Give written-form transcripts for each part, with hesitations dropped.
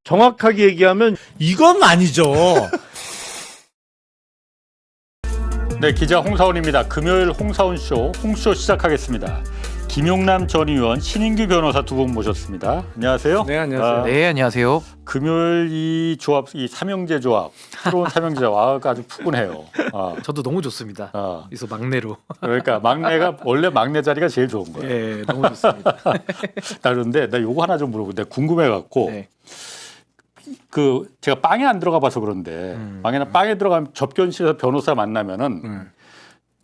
정확하게 얘기하면 이건 아니죠. 네, 기자 홍사원입니다. 금요일 홍사원쇼, 홍쇼 시작하겠습니다. 김용남 전 의원, 신인규 변호사 두 분 모셨습니다. 안녕하세요. 네, 안녕하세요. 네, 안녕하세요. 금요일 이 조합, 이 삼형제 조합, 새로운 삼형제 조합 아주 푸근해요. 저도 너무 좋습니다. 그래서 막내로. 그러니까 막내가 원래 막내 자리가 제일 좋은 거예요. 네, 너무 좋습니다. 나 그런데 나 요거 하나 좀 물어보는데 궁금해갖고 네. 그 제가 빵에 안 들어가 봐서 그런데 빵에 들어가면 접견실에서 변호사 만나면은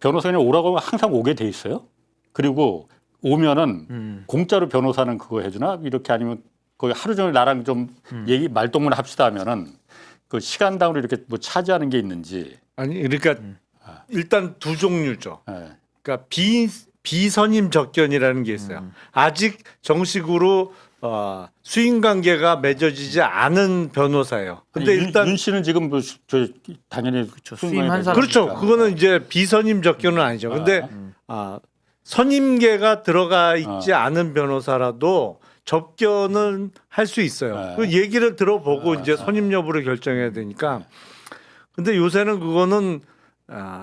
변호사님 오라고 하면 항상 오게 돼 있어요. 그리고 오면은 공짜로 변호사는 그거 해주나 이렇게 아니면 거기 하루 종일 나랑 좀 얘기 말동무를 합시다 하면은 그 시간당으로 이렇게 뭐 차지하는 게 있는지. 아니 그러니까 일단 두 종류죠. 네. 그러니까 비선임 접견이라는 게 있어요. 아직 정식으로 수임 관계가 맺어지지 않은 변호사예요. 근데 아니, 일단 윤 씨는 지금 뭐 저 당연히 수임한 사람. 그렇죠. 그거는 이제 비선임 접견은 아니죠. 근데 선임계가 들어가 있지 않은 변호사라도 접견은 할 수 있어요. 그 얘기를 들어보고 이제 선임 여부를 결정해야 되니까. 근데 요새는 그거는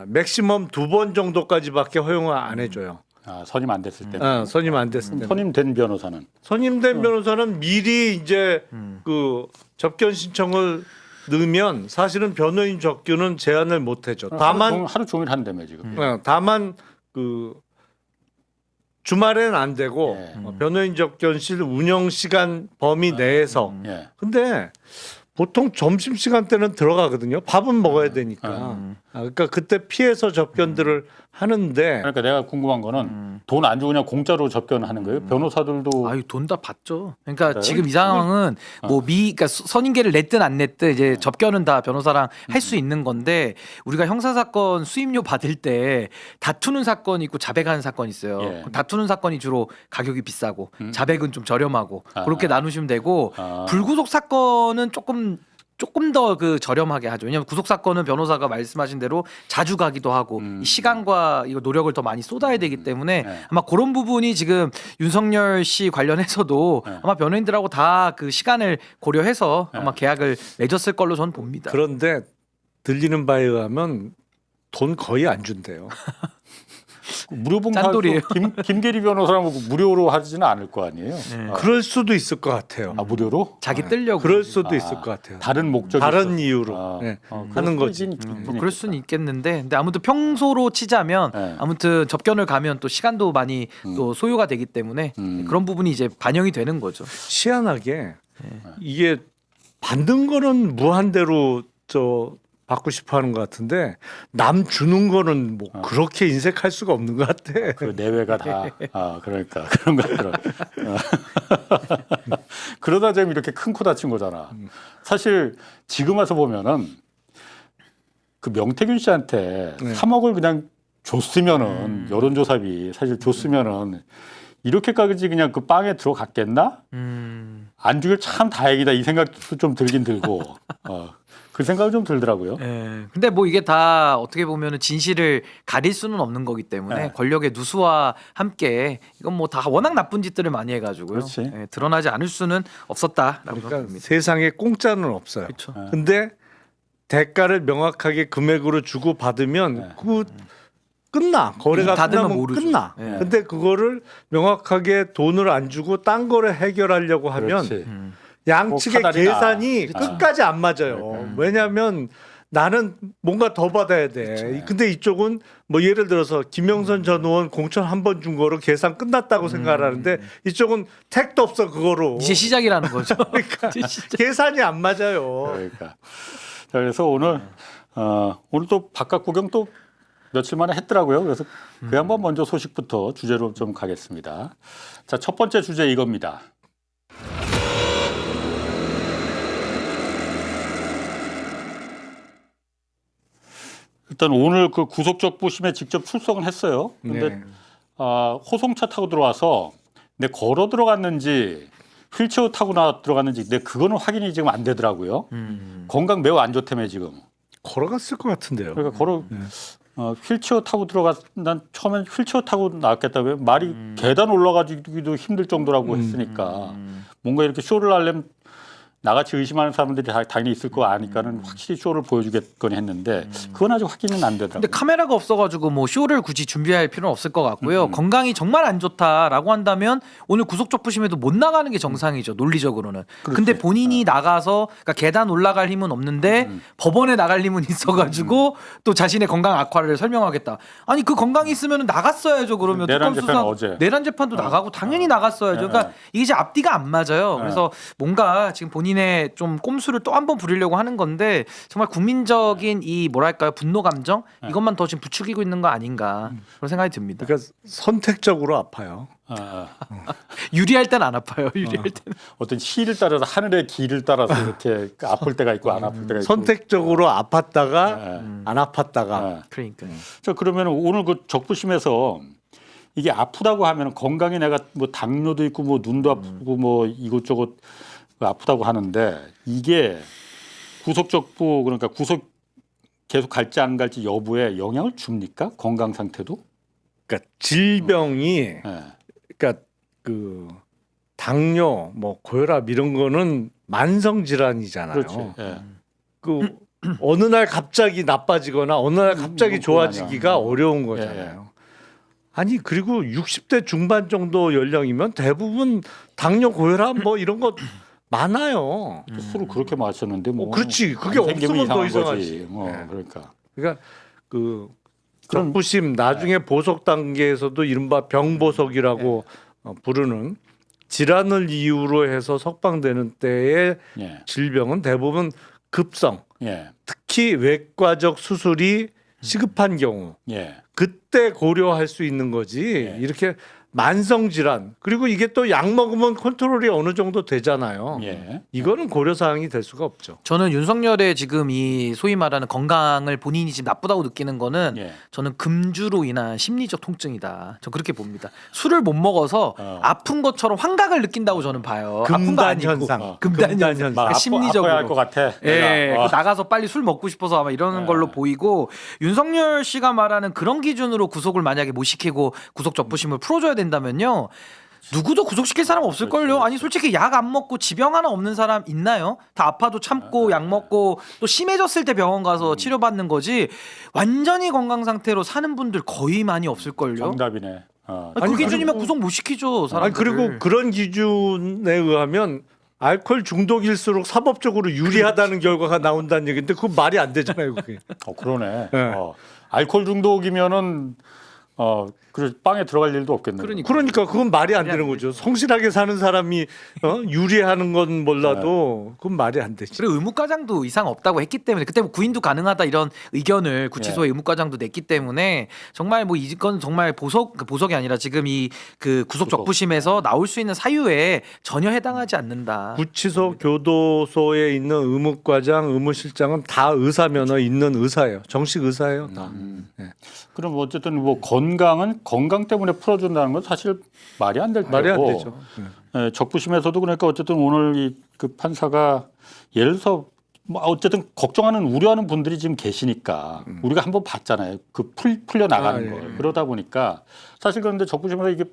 맥시멈 2번 정도까지밖에 허용을 안 해줘요. 선임 안 됐을 때. 선임 안 됐을 때. 선임된 변호사는. 선임된 변호사는 미리 이제 그 접견 신청을 넣으면 사실은 변호인 접견은 제한을 못 해줘. 다만 하루 종일 한다며 지금. 다만 그 주말에는 안 되고 변호인 접견실 운영 시간 범위 내에서. 근데 보통 점심 시간 때는 들어가거든요. 밥은 먹어야 되니까. 그러니까 그때 피해서 접견들을 하는데. 그러니까 내가 궁금한 거는 돈 안 주고 그냥 공짜로 접견하는 거예요? 변호사들도. 아유, 돈 다 받죠. 그러니까 그래요? 지금 이 상황은 그러니까 선임계를 냈든 안 냈든 이제 접견은 다 변호사랑 할 수 있는 건데 우리가 형사 사건 수임료 받을 때 다투는 사건이 있고 자백하는 사건이 있어요. 예. 다투는 사건이 주로 가격이 비싸고 자백은 좀 저렴하고 그렇게 나누시면 되고 불구속 사건은 조금 더 그 저렴하게 하죠. 왜냐하면 구속 사건은 변호사가 말씀하신 대로 자주 가기도 하고 이 시간과 이거 노력을 더 많이 쏟아야 되기 때문에 아마 그런 부분이 지금 윤석열 씨 관련해서도 아마 변호인들하고 다 그 시간을 고려해서 아마 계약을 맺었을 걸로 저는 봅니다. 그런데 들리는 바에 의하면 돈 거의 안 준대요. 무료봉사 짠돌이에요. 김계리 변호사라면 무료로 하지는 않을 거 아니에요? 그럴 수도 있을 것 같아요. 무료로? 자기 뜨려고. 그럴 수도 있을 것 같아요. 다른 목적이 다른 있어서. 이유로 하는 거지. 뭐 그럴 수는 있겠는데, 근데 아무튼 평소로 치자면 아무튼 접견을 가면 또 시간도 많이 또 소요가 되기 때문에 그런 부분이 이제 반영이 되는 거죠. 희한하게 이게 받는 거는 무한대로 받고 싶어하는 것 같은데 남 주는 거는 뭐 그렇게 인색할 수가 없는 것 같아. 그 내외가 다. 그러니까 그런 거 같더라. 그러다 지금 이렇게 큰 코 다친 거잖아. 사실 지금 와서 보면은 그 명태균 씨한테 3억을 그냥 줬으면은 여론조사비 사실 줬으면은 이렇게까지 그냥 그 빵에 들어갔겠나? 안 주길 참 다행이다 이 생각도 좀 들긴 들고. 그 생각이 좀 들더라고요. 근데 뭐 이게 다 어떻게 보면은 진실을 가릴 수는 없는 거기 때문에 권력의 누수와 함께 이건 뭐 다 워낙 나쁜 짓들을 많이 해가지고요. 드러나지 않을 수는 없었다라고 그러니까 생각합니다. 세상에 공짜는 없어요. 그렇죠. 근데 대가를 명확하게 금액으로 주고 받으면 그 끝나. 거래가 닫으면 끝나면 모르죠. 끝나. 근데 그거를 명확하게 돈을 안 주고 딴 거를 해결하려고 하면 그렇지. 양측의 카다리나. 계산이 끝까지 안 맞아요. 왜냐하면 나는 뭔가 더 받아야 돼. 근데 이쪽은 뭐 예를 들어서 김영선 전 의원 공천 한 번 준 거로 계산 끝났다고 생각을 하는데 이쪽은 택도 없어 그거로. 이제 시작이라는 거죠. 그러니까 계산이 안 맞아요. 그러니까. 자, 그래서 오늘 또 바깥 구경 또 며칠 만에 했더라고요. 그래서 그 한번 먼저 소식부터 주제로 좀 가겠습니다. 자, 첫 번째 주제 이겁니다. 일단 오늘 그 구속적부심에 직접 출석은 했어요. 근데 호송차 타고 들어와서 내 걸어 들어갔는지 휠체어 타고 들어갔는지 근데 그거는 확인이 지금 안 되더라고요. 건강 매우 안 좋다며 지금. 걸어갔을 것 같은데요. 그러니까 휠체어 타고 난 처음엔 휠체어 타고 나왔겠다고요. 말이 계단 올라가기도 힘들 정도라고 했으니까 뭔가 이렇게 쇼를 하려면 나같이 의심하는 사람들이 당연히 있을 거 아니까는 확실히 쇼를 보여주겠거니 했는데 그건 아직 확인은 안 되더라고요. 근데 카메라가 없어가지고 뭐 쇼를 굳이 준비할 필요는 없을 것 같고요. 건강이 정말 안 좋다라고 한다면 오늘 구속적부심에도 못 나가는 게 정상이죠. 논리적으로는. 근데 본인이 나가서 그러니까 계단 올라갈 힘은 없는데 법원에 나갈 힘은 있어가지고 또 자신의 건강 악화를 설명하겠다. 아니 그 건강이 있으면 나갔어야죠. 그러면 내란 특검 재판 수사 어제. 내란 재판도 나가고 당연히 나갔어야죠. 그러니까 이게 이제 앞뒤가 안 맞아요. 그래서 뭔가 지금 본인의 좀 꼼수를 또 한 번 부리려고 하는 건데 정말 국민적인 이 뭐랄까요 분노 감정 이것만 더 지금 부추기고 있는 거 아닌가 그런 생각이 듭니다. 그러니까 선택적으로 아파요. 유리할 땐 안 아파요. 유리할 때는. 어떤 시를 따라서 하늘의 길을 따라서 이렇게 아플 때가 있고 안 아플 때가 있고. 선택적으로 아팠다가 안 아팠다가. 그러니까. 자 그러면 오늘 그 적부심에서 이게 아프다고 하면 건강에 내가 뭐 당뇨도 있고 뭐 눈도 아프고 뭐 이것저것 아프다고 하는데 이게 구속적부 그러니까 구속 계속 갈지 안 갈지 여부에 영향을 줍니까? 건강 상태도? 그러니까 질병이 예. 그러니까 그 당뇨, 뭐 고혈압 이런 거는 만성 질환이잖아요. 그렇지. 예. 그 어느 날 갑자기 나빠지거나 어느 날 갑자기 좋아지기가 아니야. 어려운 거잖아요. 아니 그리고 60대 중반 정도 연령이면 대부분 당뇨, 고혈압 뭐 이런 거 많아요. 술을 그렇게 마셨는데 뭐 그렇지. 그게 안 생기면 없으면 더 이상한 거지. 이상하지. 뭐 네. 그러니까. 그러니까 그 그럼- 적부심 나중에 보석 단계에서도 이른바 병보석이라고 부르는 질환을 이유로 해서 석방되는 때의 예. 질병은 대부분 급성, 예. 특히 외과적 수술이 시급한 경우 예. 그때 고려할 수 있는 거지. 이렇게 만성 질환 그리고 이게 또 약 먹으면 컨트롤이 어느 정도 되잖아요. 예. 이거는 고려 사항이 될 수가 없죠. 저는 윤석열의 지금 이 소위 말하는 건강을 본인이 지금 나쁘다고 느끼는 거는 예. 저는 금주로 인한 심리적 통증이다. 저 그렇게 봅니다. 술을 못 먹어서 아픈 것처럼 환각을 느낀다고 저는 봐요. 아픈 거 금단 아니고. 현상. 금단 금단 현상. 현상. 그러니까 심리적으로. 아파야 할 것 같아. 예, 내가. 그 나가서 빨리 술 먹고 싶어서 아마 이러는 걸로 보이고 윤석열 씨가 말하는 그런 기준으로 구속을 만약에 못 시키고 구속 적부심을 풀어줘야 된다면요. 누구도 구속시킬 사람 없을걸요. 아니 솔직히 약 안 먹고 지병 하나 없는 사람 있나요? 다 아파도 참고 약 먹고 또 심해졌을 때 병원 가서 치료받는 거지 완전히 건강 상태로 사는 분들 거의 많이 없을걸요. 정답이네. 그 아니, 기준이면 그리고- 구속 못 시키죠. 아니 사람들을. 그리고 그런 기준에 의하면 알코올 중독일수록 사법적으로 유리하다는 결과가 나온다는 얘기인데 그건 말이 안 되잖아요. 그게. 그러네. 네. 알코올 중독이면은 그 빵에 들어갈 일도 없겠네. 그러니까 그건 말이 안 되는 거죠. 성실하게 사는 사람이 유리하는 건 몰라도 그건 말이 안 되지. 그리고 의무과장도 이상 없다고 했기 때문에 그때 뭐 구인도 가능하다 이런 의견을 구치소에 의무과장도 냈기 때문에 정말 뭐 이건 정말 보석이 아니라 지금 이 그 구속 적부심에서 나올 수 있는 사유에 전혀 해당하지 않는다. 구치소 교도소에 있는 의무과장, 의무실장은 다 의사 면허 있는 의사예요. 정식 의사예요. 다. 그럼 어쨌든 뭐 건강 때문에 풀어준다는 건 사실 말이 안 될 테고. 말이 안 되죠. 예, 적부심에서도 그러니까 어쨌든 오늘 이 그 판사가 예를 들어서 뭐 어쨌든 걱정하는 우려하는 분들이 지금 계시니까 우리가 한번 봤잖아요. 그 풀려 나가는 걸. 그러다 보니까 사실 그런데 적부심에서 이게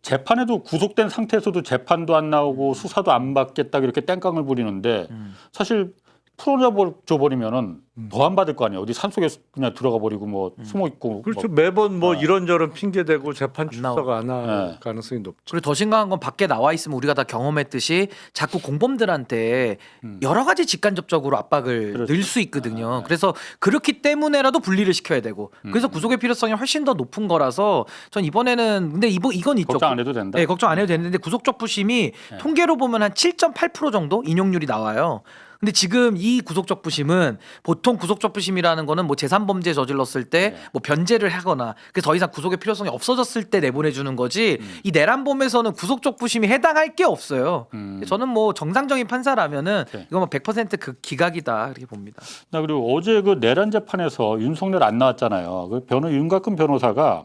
재판에도 구속된 상태에서도 재판도 안 나오고 수사도 안 받겠다 이렇게 땡깡을 부리는데 사실 풀어줘 버리면은 더 안 받을 거 아니에요. 어디 산속에 그냥 들어가 버리고 뭐 숨어 있고. 그렇죠. 매번 뭐 이런저런 핑계 대고 재판 나오고. 출석 안 할 네. 가능성이 높죠. 그리고 더 심각한 건 밖에 나와 있으면 우리가 다 경험했듯이 자꾸 공범들한테 여러 가지 직간접적으로 압박을 그렇죠. 넣을 수 있거든요. 그래서 그렇기 때문에라도 분리를 시켜야 되고 그래서 구속의 필요성이 훨씬 더 높은 거라서 전 이번에는 근데 이건 있죠. 걱정 안 해도 된다. 네, 걱정 안 해도 되는데 구속적부심이 통계로 보면 한 7.8% 정도 인용률이 나와요. 근데 지금 이 구속적부심은 보통 구속적부심이라는 거는 뭐 재산범죄 저질렀을 때 뭐 변제를 하거나 그래서 더 이상 구속의 필요성이 없어졌을 때 내보내주는 거지 이 내란범에서는 구속적부심이 해당할 게 없어요. 저는 뭐 정상적인 판사라면은 오케이. 이거 뭐 100% 그 기각이다 이렇게 봅니다. 나 그리고 어제 그 내란 재판에서 윤석열 안 나왔잖아요. 그 윤곽근 변호사가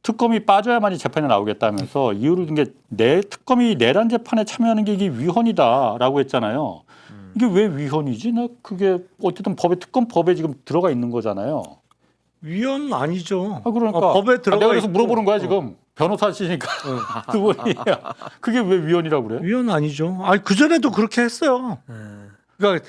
특검이 빠져야만이 재판에 나오겠다면서 이유를 든 게 내 특검이 내란 재판에 참여하는 게 이게 위헌이다라고 했잖아요. 이게 왜 위헌이지? 나 그게 어쨌든 특검법에 지금 들어가 있는 거잖아요. 위헌 아니죠. 그러니까 법에 들어가 내가 그래서 있고. 물어보는 거야 지금. 변호사시니까 두 분이 그게 왜 위헌이라고 그래요? 위헌 아니죠. 아니 그 전에도 그렇게 했어요. 그러니까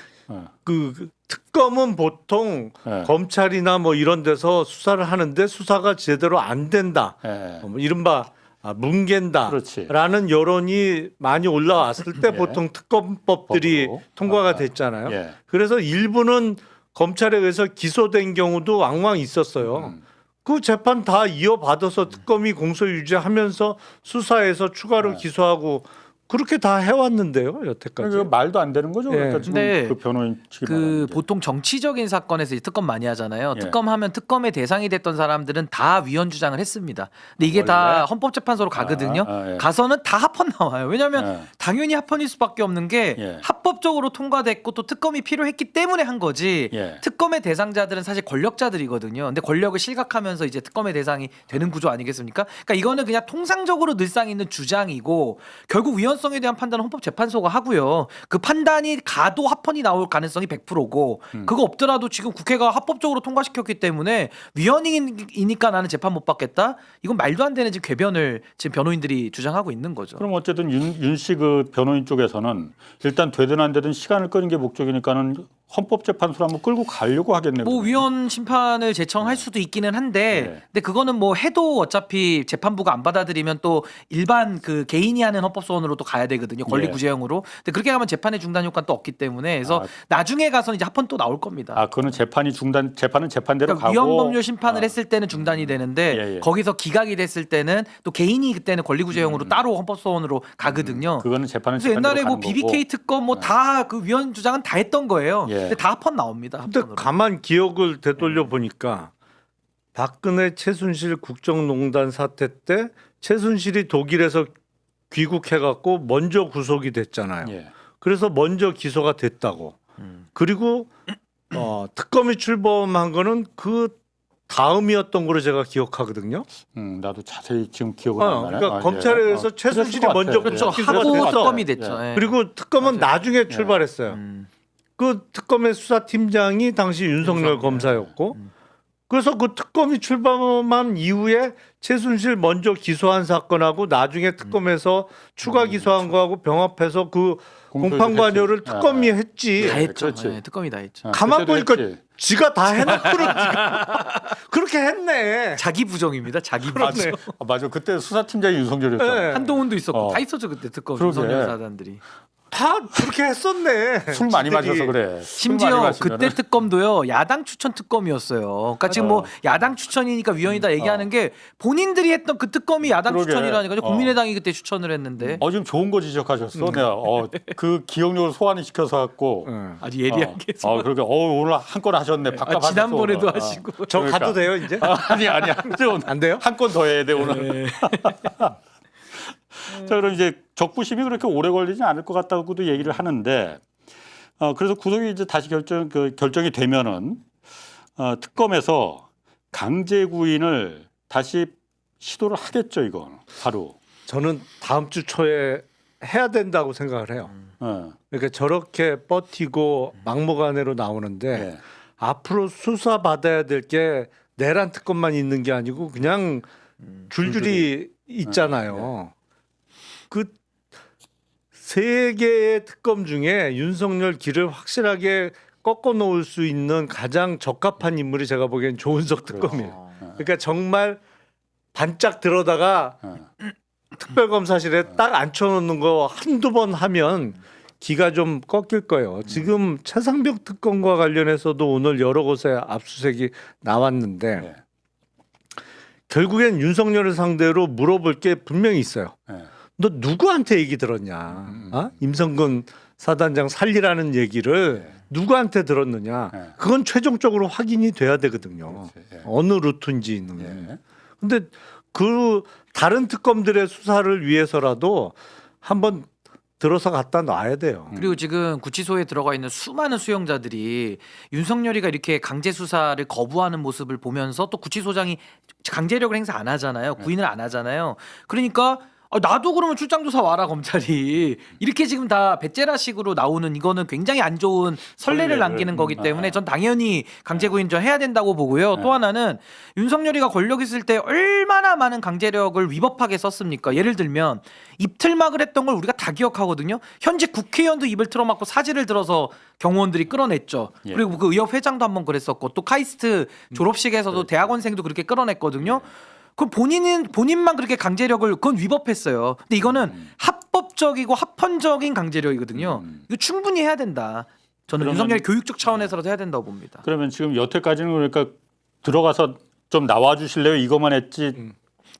그 특검은 보통 검찰이나 뭐 이런 데서 수사를 하는데 수사가 제대로 안 된다. 뭐 이른바 뭉갠다라는 여론이 많이 올라왔을 때 보통 특검법들이 법으로. 통과가 됐잖아요. 그래서 일부는 검찰에 의해서 기소된 경우도 왕왕 있었어요. 그 재판 다 이어받아서 특검이 공소 유지하면서 수사해서 추가로 기소하고 그렇게 다 해왔는데요, 여태까지. 그러니까 말도 안 되는 거죠. 그러니까 지금 근데 그 변호인 측이 그 말하는 게. 보통 정치적인 사건에서 이제 특검 많이 하잖아요. 특검하면 특검의 대상이 됐던 사람들은 다 위헌 주장을 했습니다. 근데 이게 다 헌법재판소로 가거든요. 가서는 다 합헌 나와요. 왜냐하면 당연히 합헌일 수밖에 없는 게 합법적으로 통과됐고 또 특검이 필요했기 때문에 한 거지. 특검의 대상자들은 사실 권력자들이거든요. 근데 권력을 실각하면서 이제 특검의 대상이 되는 구조 아니겠습니까? 그러니까 이거는 그냥 통상적으로 늘상 있는 주장이고 결국 위헌 성에 대한 판단은 헌법재판소가 하고요. 그 판단이 가도 합헌이 나올 가능성이 100%고 그거 없더라도 지금 국회가 합법적으로 통과시켰기 때문에 위헌이니까 나는 재판 못 받겠다. 이건 말도 안 되는 지금 궤변을 지금 변호인들이 주장하고 있는 거죠. 그럼 어쨌든 윤 씨 그 변호인 쪽에서는 일단 되든 안 되든 시간을 끄는 게 목적이니까는 헌법재판소로 한번 끌고 가려고 하겠네요. 뭐 위헌 심판을 제청할 수도 있기는 한데, 근데 그거는 뭐 해도 어차피 재판부가 안 받아들이면 또 일반 그 개인이 하는 헌법소원으로 또 가야 되거든요. 권리구제형으로. 근데 그렇게 가면 재판의 중단 효과는 또 없기 때문에 그래서 나중에 가서는 이제 합헌 또 나올 겁니다. 그거는 재판은 재판대로 그러니까 가고 위헌 법률 심판을 했을 때는 중단이 되는데 거기서 기각이 됐을 때는 또 개인이 그때는 권리구제형으로 따로 헌법소원으로 가거든요. 그거는 재판은 그래서 옛날에 뭐 가는 BBK 거고. 특검 뭐 다 그 위헌 주장은 다 했던 거예요. 근데 다 합헌 나옵니다. 근데 합헌으로. 가만 기억을 되돌려 보니까 박근혜 최순실 국정농단 사태 때 최순실이 독일에서 귀국해갖고 먼저 구속이 됐잖아요. 그래서 먼저 기소가 됐다고. 그리고 특검이 출범한 거는 그 다음이었던 거로 제가 기억하거든요. 나도 자세히 지금 기억은 안 나네. 그러니까 검찰에 의해서 최순실이 먼저 그렇죠. 기소가 하고 됐어. 특검이 됐죠. 그리고 특검은 나중에 출발했어요. 그 특검의 수사팀장이 당시 윤석열 검사였고 그래서 그 특검이 출범한 이후에 최순실 먼저 기소한 사건하고 나중에 특검에서 추가 기소한 거하고 병합해서 그 공판관여를 특검이 했지. 다 했죠. 그렇지. 특검이 다 했죠. 가만 보니까 했지. 지가 다 해놓고는 그렇게 했네. 자기 부정입니다. 자기 부정. 맞아. 그때 수사팀장이 윤석열이었어. 네. 한동훈도 있었고 다 있었죠 그때 특검 그러게. 윤석열 사단들이. 다 그렇게 했었네. 술 많이 지들이. 마셔서 그래. 심지어 그때 특검도요 야당 추천 특검이었어요. 그러니까 지금 뭐 야당 추천이니까 위헌이다 얘기하는 게 본인들이 했던 그 특검이 야당 그러게. 추천이라니까요. 국민의당이 그때 추천을 했는데. 지금 좋은 거 지적하셨어. 내가 그 기억력을 소환을 시켜서 갖고. 아주 예리하게. 그러게 오늘 한 건 하셨네. 바꿔 지난번에도 하시고. 저 그러니까. 가도 돼요 이제? 아니야. 안 돼요? 한 건 더 해야 돼 오늘. 자, 그럼 이제 적부심이 그렇게 오래 걸리지 않을 것 같다고도 얘기를 하는데, 그래서 구속이 이제 다시 결정이 되면은 특검에서 강제 구인을 다시 시도를 하겠죠, 이건 바로. 저는 다음 주 초에 해야 된다고 생각을 해요. 그러니까 저렇게 버티고 막무가내로 나오는데 앞으로 수사 받아야 될 게 내란 특검만 있는 게 아니고 그냥 줄줄이 있잖아요. 그 세 개의 특검 중에 윤석열 길을 확실하게 꺾어 놓을 수 있는 가장 적합한 인물이 제가 보기엔 조은석 특검이에요. 그러니까 정말 반짝 들어다가 특별검사실에 딱 앉혀놓는 거 한두 번 하면 기가 좀 꺾일 거예요. 지금 최상병 특검과 관련해서도 오늘 여러 곳에 압수수색이 나왔는데 결국엔 윤석열을 상대로 물어볼 게 분명히 있어요. 너 누구한테 얘기 들었냐? 임성근 사단장 살리라는 얘기를 누구한테 들었느냐? 그건 최종적으로 확인이 돼야 되거든요. 어느 루트인지는. 근데 그 다른 특검들의 수사를 위해서라도 한번 들어서 갖다 놔야 돼요. 그리고 지금 구치소에 들어가 있는 수많은 수용자들이 윤석열이가 이렇게 강제 수사를 거부하는 모습을 보면서 또 구치소장이 강제력을 행사 안 하잖아요. 구인을 안 하잖아요. 그러니까 나도 그러면 출장 조사 와라 검찰이 이렇게 지금 다 배째라식으로 나오는 이거는 굉장히 안 좋은 선례를 남기는 거기 때문에 전 당연히 강제구 인정해야 된다고 보고요. 또 하나는 윤석열이가 권력 있을 때 얼마나 많은 강제력을 위법하게 썼습니까? 예를 들면 입틀막을 했던 걸 우리가 다 기억하거든요. 현직 국회의원도 입을 틀어막고 사지를 들어서 경호원들이 끌어냈죠. 예. 그리고 그 의협 회장도 한번 그랬었고 또 카이스트 졸업식에서도 대학원생도 그렇게 끌어냈거든요. 그럼 본인만 그렇게 강제력을 그건 위법했어요. 근데 이거는 합법적이고 합헌적인 강제력이거든요. 이거 충분히 해야 된다. 저는 그러면- 윤석열 교육적 차원에서라도 해야 된다고 봅니다. 그러면 지금 여태까지는 그러니까 들어가서 좀 나와 주실래요? 이것만 했지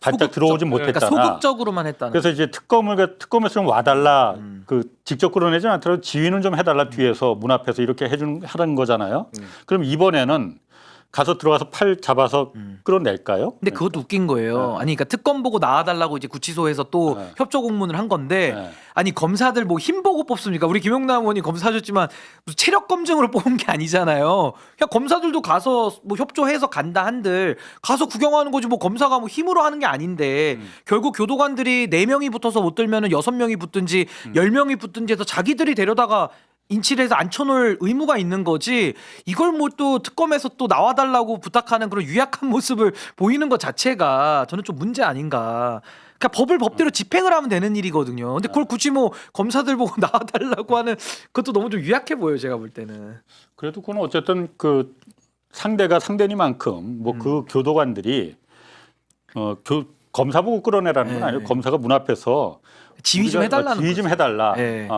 바짝 들어오진 못했잖아. 그러니까 소극적으로만 했다는. 그래서 이제 특검에서 좀 와달라. 그 직접 끌어내지는 않더라도 지휘는 좀 해달라 뒤에서 문 앞에서 이렇게 하는 거잖아요. 그럼 이번에는 가서 들어가서 팔 잡아서 끌어낼까요? 근데 그것도 웃긴 거예요. 아니 그러니까 특검 보고 나와달라고 이제 구치소에서 또 협조 공문을 한 건데 네. 아니 검사들 뭐 힘 보고 뽑습니까? 우리 김용남 의원이 검사하셨지만 무슨 체력 검증으로 뽑은 게 아니잖아요. 그냥 검사들도 가서 뭐 협조해서 간다 한들 가서 구경하는 거지 뭐 검사가 뭐 힘으로 하는 게 아닌데 결국 교도관들이 4명이 붙어서 못 들면은 6명이 붙든지 10명이 붙든지 해서 자기들이 데려다가 인치를 해서 앉혀놓을 의무가 있는 거지 이걸 뭐 또 특검에서 또 나와달라고 부탁하는 그런 유약한 모습을 보이는 것 자체가 저는 좀 문제 아닌가. 그러니까 법을 법대로 집행을 하면 되는 일이거든요. 근데 그걸 굳이 뭐 검사들 보고 나와달라고 하는 그것도 너무 좀 유약해 보여요. 제가 볼 때는. 그래도 그건 어쨌든 그 상대가 상대니만큼 뭐 그 교도관들이 검사 보고 끌어내라는 건 아니에요. 검사가 문 앞에서 지휘 좀 우리가 해달라는 지휘 좀 거죠. 해달라. 네.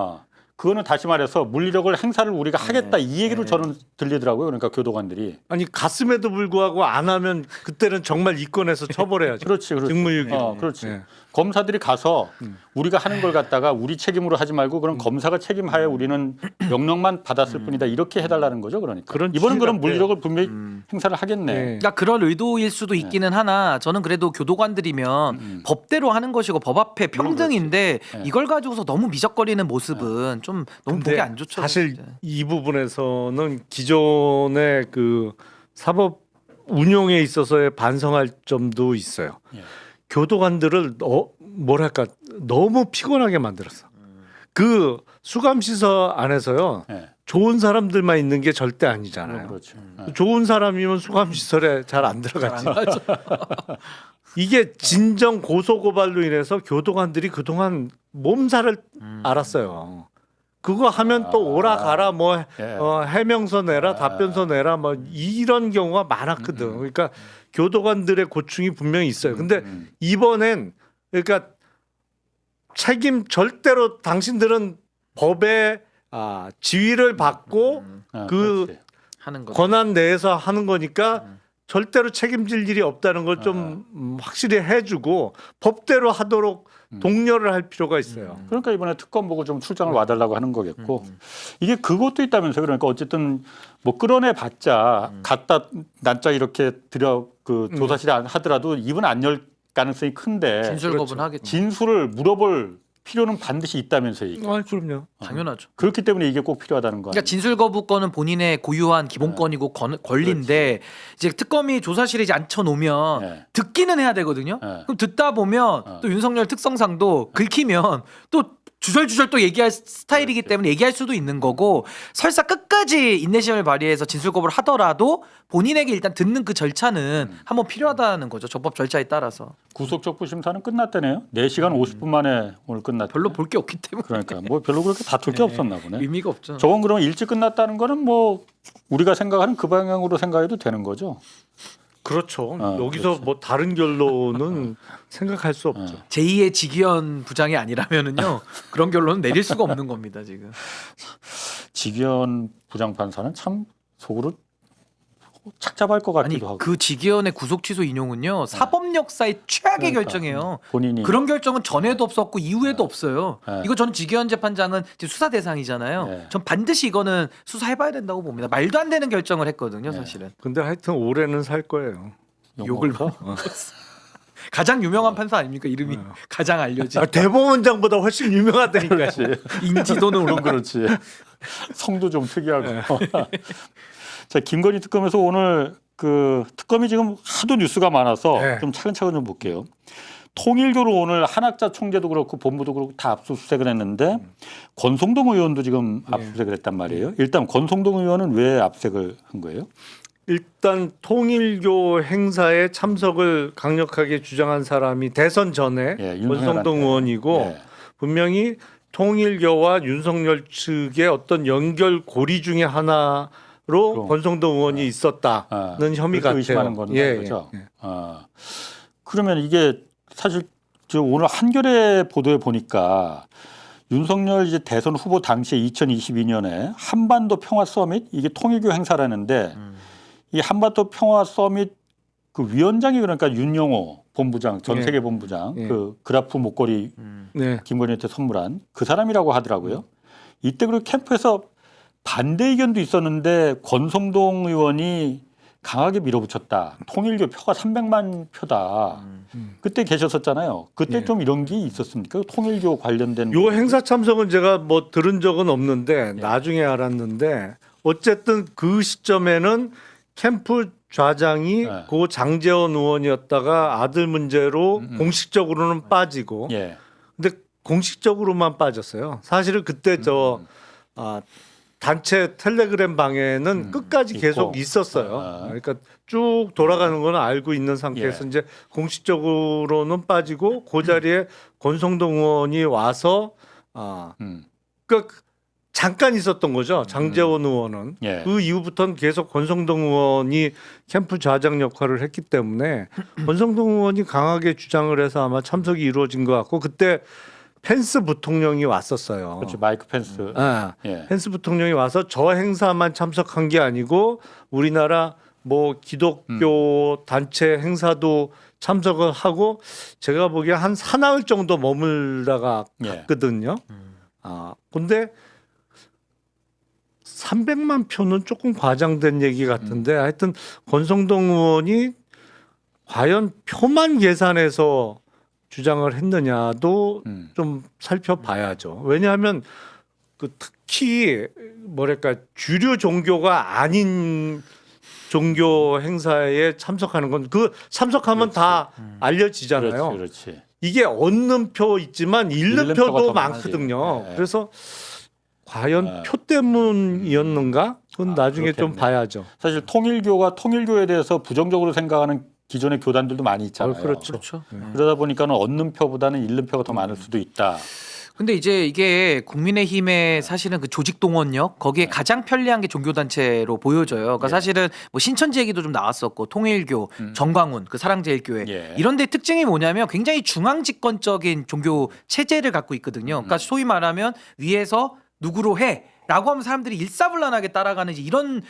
그거는 다시 말해서 물리력을 행사를 우리가 하겠다 이 얘기로 저는 들리더라고요. 그러니까 교도관들이. 아니 갔음에도 불구하고 안 하면 그때는 정말 이권에서 처벌해야죠. 그렇지. 직무유기. 그렇지. 네. 검사들이 가서 우리가 하는 걸 갖다가 우리 책임으로 하지 말고 그럼 검사가 책임하에 우리는 명령만 받았을 뿐이다 이렇게 해달라는 거죠. 그러니까 그런 이번은 취지 그런 같아요. 물리력을 분명히 행사를 하겠네. 네. 그러니까 그럴 의도일 수도 있기는 하나 저는 그래도 교도관들이면 법대로 하는 것이고 법 앞에 평등인데 이걸 가지고서 너무 미적거리는 모습은 좀 너무 근데 보기 안 좋죠. 사실 진짜. 이 부분에서는 기존의 그 사법 운용에 있어서의 반성할 점도 있어요. 예. 교도관들을 뭐랄까 너무 피곤하게 만들었어. 그 수감시설 안에서요. 예. 좋은 사람들만 있는 게 절대 아니잖아요. 그렇죠. 좋은 사람이면 수감시설에 잘 안 들어갔지. 이게 진정 고소고발로 인해서 교도관들이 그동안 몸살을 앓았어요. 그거 하면 또 오라 가라 뭐 예. 해명서 내라 답변서 내라 뭐 이런 경우가 많았거든. 그러니까 교도관들의 고충이 분명히 있어요. 근데 이번엔 그러니까 책임 절대로 당신들은 법의 지위를 받고 그 그렇지. 하는 거. 권한 내에서 하는 거니까 절대로 책임질 일이 없다는 걸 좀 확실히 해주고 법대로 하도록 독려를 할 필요가 있어요. 그러니까 이번에 특검 보고 좀 출장을 와달라고 하는 거겠고 이게 그것도 있다면서요. 그러니까 어쨌든 뭐 끌어내봤자 갖다 낱자 이렇게 들여 그 조사실에 하더라도 입은 안 열 가능성이 큰데 진술 거부하겠죠. 진술을 물어볼 필요는 반드시 있다면서요. 이게. 그럼요. 당연하죠. 그렇기 때문에 이게 꼭 필요하다는 거 그러니까 아니에요? 진술 거부권은 본인의 고유한 기본권이고 권리인데 이제 특검이 조사실에 이제 앉혀놓으면 네. 듣기는 해야 되거든요. 네. 그럼 듣다 보면 또 윤석열 특성상도 긁히면 또 주절주절 또 얘기할 스타일이기 때문에 얘기할 수도 있는 거고 설사 끝까지 인내심을 발휘해서 진술 거부를 하더라도 본인에게 일단 듣는 그 절차는 한번 필요하다는 거죠. 적법 절차에 따라서. 구속적부 심사는 끝났다네요. 4시간 50분 만에 오늘 끝났다. 별로 볼 게 없기 때문에 그러니까 뭐 별로 그렇게 다툴 게 없었나 보네. 의미가 없죠. 저건 그럼 일찍 끝났다는 거는 뭐 우리가 생각하는 그 방향으로 생각해도 되는 거죠. 그렇죠. 여기서 그렇죠. 뭐 다른 결론은 생각할 수 없죠. 제2의 직위원 부장이 아니라면은요 그런 결론은 내릴 수가 없는 겁니다 지금. 직위원 부장판사는 참 속으로 착잡할 것 아니 같기도 하고. 그 직위원의 구속 취소 인용은요 사법 역사의 최악의 그러니까. 결정이에요. 본인이 그런 결정은 전에도 없었고 이후에도 없어요. 네. 이거 저는 직위원 재판장은 지금 수사 대상이잖아요. 네. 전 반드시 이거는 수사해봐야 된다고 봅니다. 말도 안 되는 결정을 했거든요, 사실은. 근데 하여튼 올해는 살 거예요. 욕을 먹어서? 가장 유명한 판사 아닙니까? 이름이 가장 알려진. 대법원장보다 훨씬 유명하다니까. 인지도는 물론 오른 그렇지. 성도 좀 특이하고. 자, 김건희 특검에서 오늘 그 특검이 지금 하도 뉴스가 많아서 네. 좀 차근차근 좀 볼게요. 통일교로 오늘 한학자 총재도 그렇고 본부도 그렇고 다 압수수색을 했는데 권성동 의원도 지금 압수수색을 했단 말이에요. 일단 권성동 의원은 왜 압수수색을 한 거예요? 일단 통일교 행사에 참석을 강력하게 주장한 사람이 대선 전에 예, 권성동 의원이고 예. 분명히 통일교와 윤석열 측의 어떤 연결고리 중에 하나로 권성동 의원이 있었다는 혐의가 의심하는 거는 예, 거죠. 예. 그러면 이게 사실 저 오늘 한겨레 보도에 보니까 윤석열 이제 대선 후보 당시에 2022년에 한반도 평화 서밋 이게 통일교 행사라는데 이 한반도 평화 서밋 그 위원장이 그러니까 윤영호 본부장 전 세계 본부장 예. 그 그라프 목걸이 네. 김건희한테 선물한 그 사람이라고 하더라고요. 이때 그리고 캠프에서 반대 의견도 있었는데 권성동 의원이 강하게 밀어붙였다. 통일교 표가 300만 표다. 그때 계셨었잖아요. 그때 예. 좀 이런 게 있었습니까? 통일교 관련된 요 행사 참석은 제가 뭐 들은 적은 없는데 예. 나중에 알았는데 어쨌든 그 시점에는 캠프 좌장이 예. 고 장제원 의원이었다가 아들 문제로 공식적으로는 빠지고 예. 근데 공식적으로만 빠졌어요. 사실은 그때 단체 텔레그램 방에는 끝까지 있고. 계속 있었어요. 그러니까 쭉 돌아가는 건 알고 있는 상태에서 예. 이제 공식적으로는 빠지고 그 자리에 권성동 의원이 와서 그러니까 잠깐 있었던 거죠. 장제원 의원은. 예. 그 이후부터는 계속 권성동 의원이 캠프 좌장 역할을 했기 때문에 권성동 의원이 강하게 주장을 해서 아마 참석이 이루어진 것 같고 그때 펜스 부통령이 왔었어요. 그렇죠. 마이크 펜스. 예. 펜스 부통령이 와서 저 행사만 참석한 게 아니고 우리나라 뭐 기독교 단체 행사도 참석을 하고 제가 보기에 한 사나흘 정도 머물다가 예. 갔거든요. 근데 300만 표는 조금 과장된 얘기 같은데 하여튼 권성동 의원이 과연 표만 계산해서 주장을 했느냐도 좀 살펴봐야죠. 왜냐하면 그 특히 뭐랄까 주류 종교가 아닌 종교 행사에 참석하는 건 그 참석하면 그렇지. 다 알려지잖아요. 그렇지. 이게 얻는 표 있지만 잃는 잃는 표가 표도 더 많지. 많거든요. 네. 그래서 과연 표 때문이었는가? 그건 나중에 좀 그렇겠네. 봐야죠. 사실 통일교가 통일교에 대해서 부정적으로 생각하는 기존의 교단들도 많이 있잖아요. 그렇죠. 그렇죠. 그러다 보니까는 얻는 표보다는 잃는 표가 더 많을 수도 있다. 근데 이제 이게 국민의힘의 사실은 그 조직 동원력 거기에 가장 편리한 게 종교단체로 보여져요. 그러니까 사실은 뭐 신천지 얘기도 좀 나왔었고 통일교, 정광훈, 그 사랑제일교회 예. 이런 데 특징이 뭐냐면 굉장히 중앙집권적인 종교 체제를 갖고 있거든요. 그러니까 소위 말하면 위에서 누구로 해. 라고 하면 사람들이 일사불란하게 따라가는 이런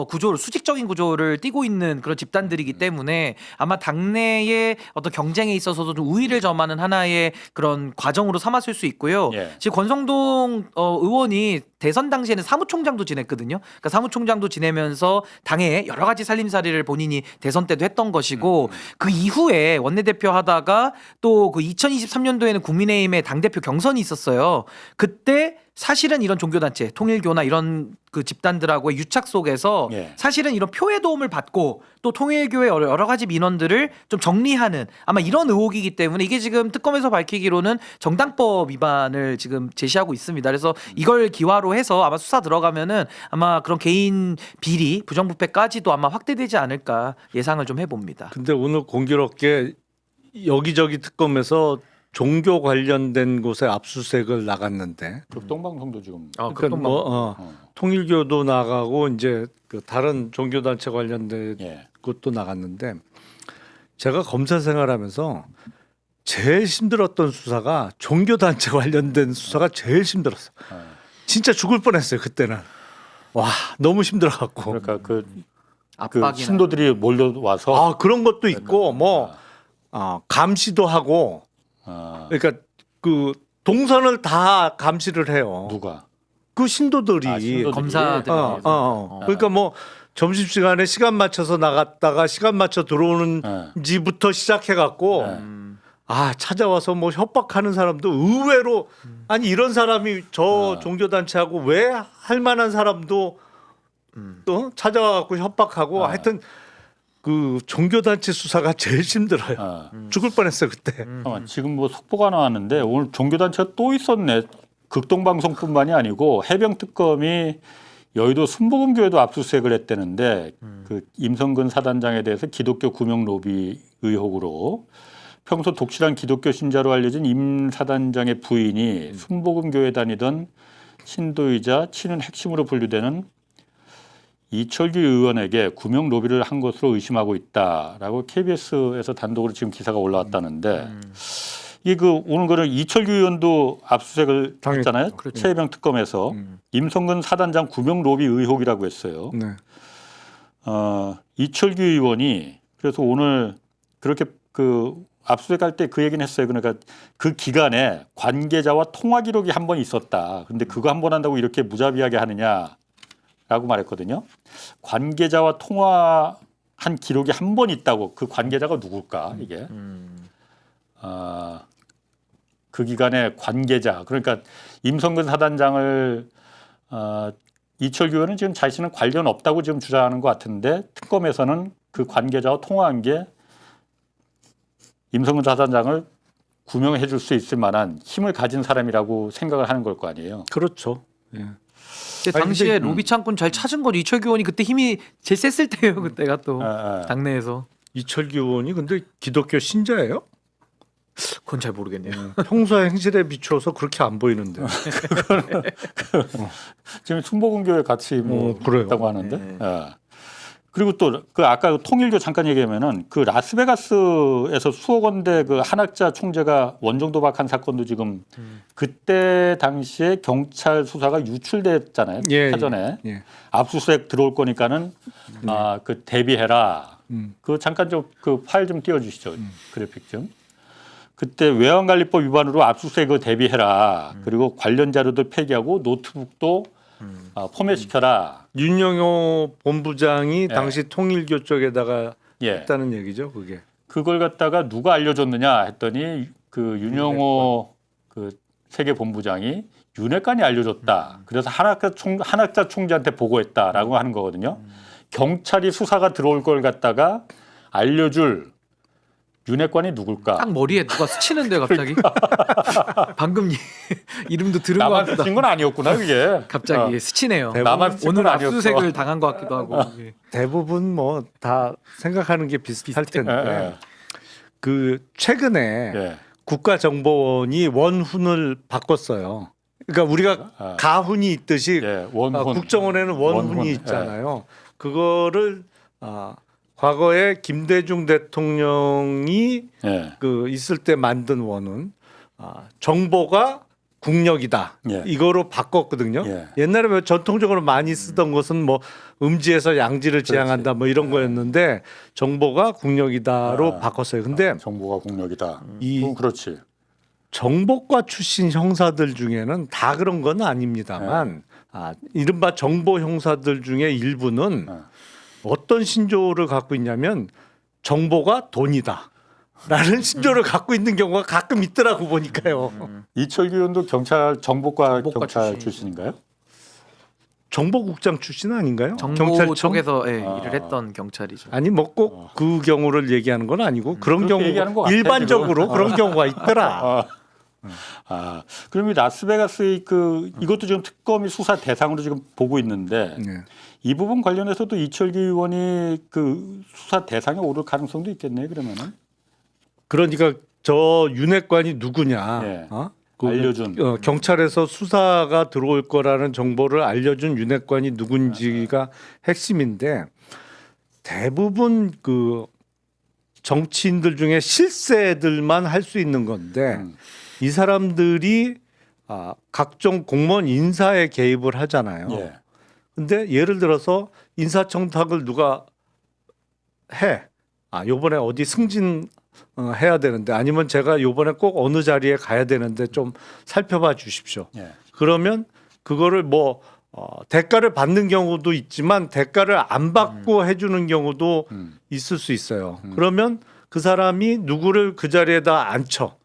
구조를 수직적인 구조를 띠고 있는 그런 집단들이기 때문에 아마 당내의 어떤 경쟁에 있어서도 좀 우위를 점하는 하나의 그런 과정으로 삼았을 수 있고요. 예. 지금 권성동 의원이 대선 당시에는 사무총장도 지냈거든요. 그러니까 사무총장도 지내면서 당의 여러 가지 살림살이를 본인이 대선 때도 했던 것이고 그 이후에 원내대표 하다가 또 그 2023년도에는 국민의힘의 당대표 경선이 있었어요. 그때 사실은 이런 종교단체, 통일교나 이런 그 집단들하고의 유착 속에서 예. 사실은 이런 표의 도움을 받고 또 통일교의 여러 가지 민원들을 좀 정리하는 아마 이런 의혹이기 때문에 이게 지금 특검에서 밝히기로는 정당법 위반을 지금 제시하고 있습니다. 그래서 이걸 기화로 해서 아마 수사 들어가면은 아마 그런 개인 비리, 부정부패까지도 아마 확대되지 않을까 예상을 좀 해봅니다. 근데 오늘 공교롭게 여기저기 특검에서 종교 관련된 곳에 압수수색을 나갔는데 극동방송도 지금 그러니까 뭐 통일교도 나가고 이제 그 다른 종교단체 관련된 예. 곳도 나갔는데 제가 검사 생활하면서 제일 힘들었던 수사가 종교단체 관련된 수사가 제일 힘들었어. 진짜 죽을 뻔했어요 그때는. 와 너무 힘들어갖고. 그러니까 그 압박이나 신도들이 몰려와서 그런 것도 있고 뭐 감시도 하고. 그러니까 그 동선을 다 감시를 해요. 누가? 그 신도들이. 신도들이. 검사들이 그러니까 뭐 점심 시간에 시간 맞춰서 나갔다가 시간 맞춰 들어오는지부터 시작해 갖고 찾아와서 뭐 협박하는 사람도 의외로 아니 이런 사람이 저 종교 단체하고 왜 할 만한 사람도 또 찾아와 갖고 협박하고 하여튼 그 종교단체 수사가 제일 힘들어요. 아, 죽을 뻔했어요 그때. 잠깐만, 지금 뭐 속보가 나왔는데 오늘 종교단체가 또 있었네. 극동방송뿐만이 아니고 해병특검이 여의도 순복음교회도 압수수색을 했다는데 그 임성근 사단장에 대해서 기독교 구명 로비 의혹으로 평소 독실한 기독교 신자로 알려진 임 사단장의 부인이 순복음교회 다니던 신도이자 친은 핵심으로 분류되는 이철규 의원에게 구명 로비를 한 것으로 의심하고 있다라고 KBS에서 단독으로 지금 기사가 올라왔다는데 이게 그 오늘 거는 이철규 의원도 압수수색을 했잖아요. 그렇죠. 최혜병 특검에서 임성근 사단장 구명 로비 의혹이라고 했어요. 네. 이철규 의원이 그래서 오늘 그렇게 그 압수수색할 때 그 얘기는 했어요. 그러니까 그 기간에 관계자와 통화 기록이 한 번 있었다. 근데 그거 한 번 한다고 이렇게 무자비하게 하느냐라고 말했거든요. 관계자와 통화한 기록이 한 번 있다고. 그 관계자가 누굴까 이게? 그 기간에 관계자 그러니까 임성근 사단장을 이철규 의원은 지금 자신은 관련 없다고 지금 주장하는 것 같은데 특검에서는 그 관계자와 통화한 게 임성근 사단장을 구명해 줄 수 있을 만한 힘을 가진 사람이라고 생각을 하는 걸 거 아니에요. 그렇죠. 예. 근데 아니, 당시에 근데, 로비 창군 잘 찾은 건 이철규 의원이 그때 힘이 제일 셌을 때예요. 그때가 또 당내에서. 이철규 의원이 근데 기독교 신자예요? 그건 잘 모르겠네요. 평소 행실에 비추어서 그렇게 안 보이는데. 지금 순복음교회 같이 뭐 그래요. 있다고 하는데. 네. 그리고 또 그 아까 통일교 잠깐 얘기하면은 그 라스베가스에서 수억 원대 그 한학자 총재가 원정 도박한 사건도 지금 그때 당시에 경찰 수사가 유출됐잖아요. 예, 사전에 예. 압수수색 들어올 거니까는 그 대비해라. 그 잠깐 좀 그 파일 좀 띄워주시죠. 그래픽 좀. 그때 외환관리법 위반으로 압수수색 대비해라. 그리고 관련 자료들 폐기하고 노트북도 포맷시켜라. 윤영호 본부장이 예. 당시 통일교 쪽에다가 예. 했다는 얘기죠, 그게. 그걸 갖다가 누가 알려줬느냐 했더니 그 윤영호 그 세계 본부장이 윤핵관이 알려줬다. 그래서 한학자 총재한테 보고했다라고 하는 거거든요. 경찰이 수사가 들어올 걸 갖다가 알려줄 윤핵관이 누굴까? 딱 머리에 누가 스치는데 갑자기. 방금 이름도 들은 것 나만 같다. 스친 건 아니었구나 그게. 갑자기 스치네요. 나만 스친 오늘 건 아니었어. 압수수색을 당한 것 같기도 하고. 예. 대부분 뭐 다 생각하는 게 비슷할 텐데. 예. 그 최근에 예. 국가정보원이 원훈을 바꿨어요. 그러니까 우리가 가훈이 있듯이 예. 원훈. 국정원에는 원훈이 원훈. 있잖아요. 그거를 과거에 김대중 대통령이 예. 그 있을 때 만든 원은 정보가 국력이다. 예. 이거로 바꿨거든요. 예. 옛날에 뭐 전통적으로 많이 쓰던 것은 뭐 음지에서 양지를 지향한다 뭐 이런 거였는데 정보가 국력이다로 바꿨어요. 근데 정보가 국력이다. 이 그렇지. 정보과 출신 형사들 중에는 다 그런 건 아닙니다만 이른바 정보 형사들 중에 일부는 어떤 신조를 갖고 있냐면 정보가 돈이다. 라는 신조를 갖고 있는 경우가 가끔 있더라고 보니까요. 이철규 의원도 정보과 정보과 경찰 출신인가요? 정보국장 출신 아닌가요? 정보 경찰청? 쪽에서 일을 했던 경찰이죠. 아니 뭐 꼭 그 경우를 얘기하는 건 아니고 그런 그렇게 얘기하는 것 경우 같아, 일반적으로 지금. 그런 경우가 있더라. 그럼 이 라스베가스의 이것도 지금 특검이 수사 대상으로 지금 보고 있는데 네. 이 부분 관련해서도 이철규 의원이 그 수사 대상에 오를 가능성도 있겠네요. 그러면은 그러니까 저 윤핵관이 누구냐? 예. 그 알려준. 경찰에서 수사가 들어올 거라는 정보를 알려준 윤핵관이 누군지가 핵심인데 대부분 그 정치인들 중에 실세들만 할 수 있는 건데 이 사람들이 각종 공무원 인사에 개입을 하잖아요. 예. 근데 예를 들어서 인사청탁을 누가 해. 요번에 어디 승진 해야 되는데 아니면 제가 요번에 꼭 어느 자리에 가야 되는데 좀 살펴봐 주십시오. 예. 그러면 그거를 뭐 대가를 받는 경우도 있지만 대가를 안 받고 해주는 경우도 있을 수 있어요. 그러면 그 사람이 누구를 그 자리에다 앉혀.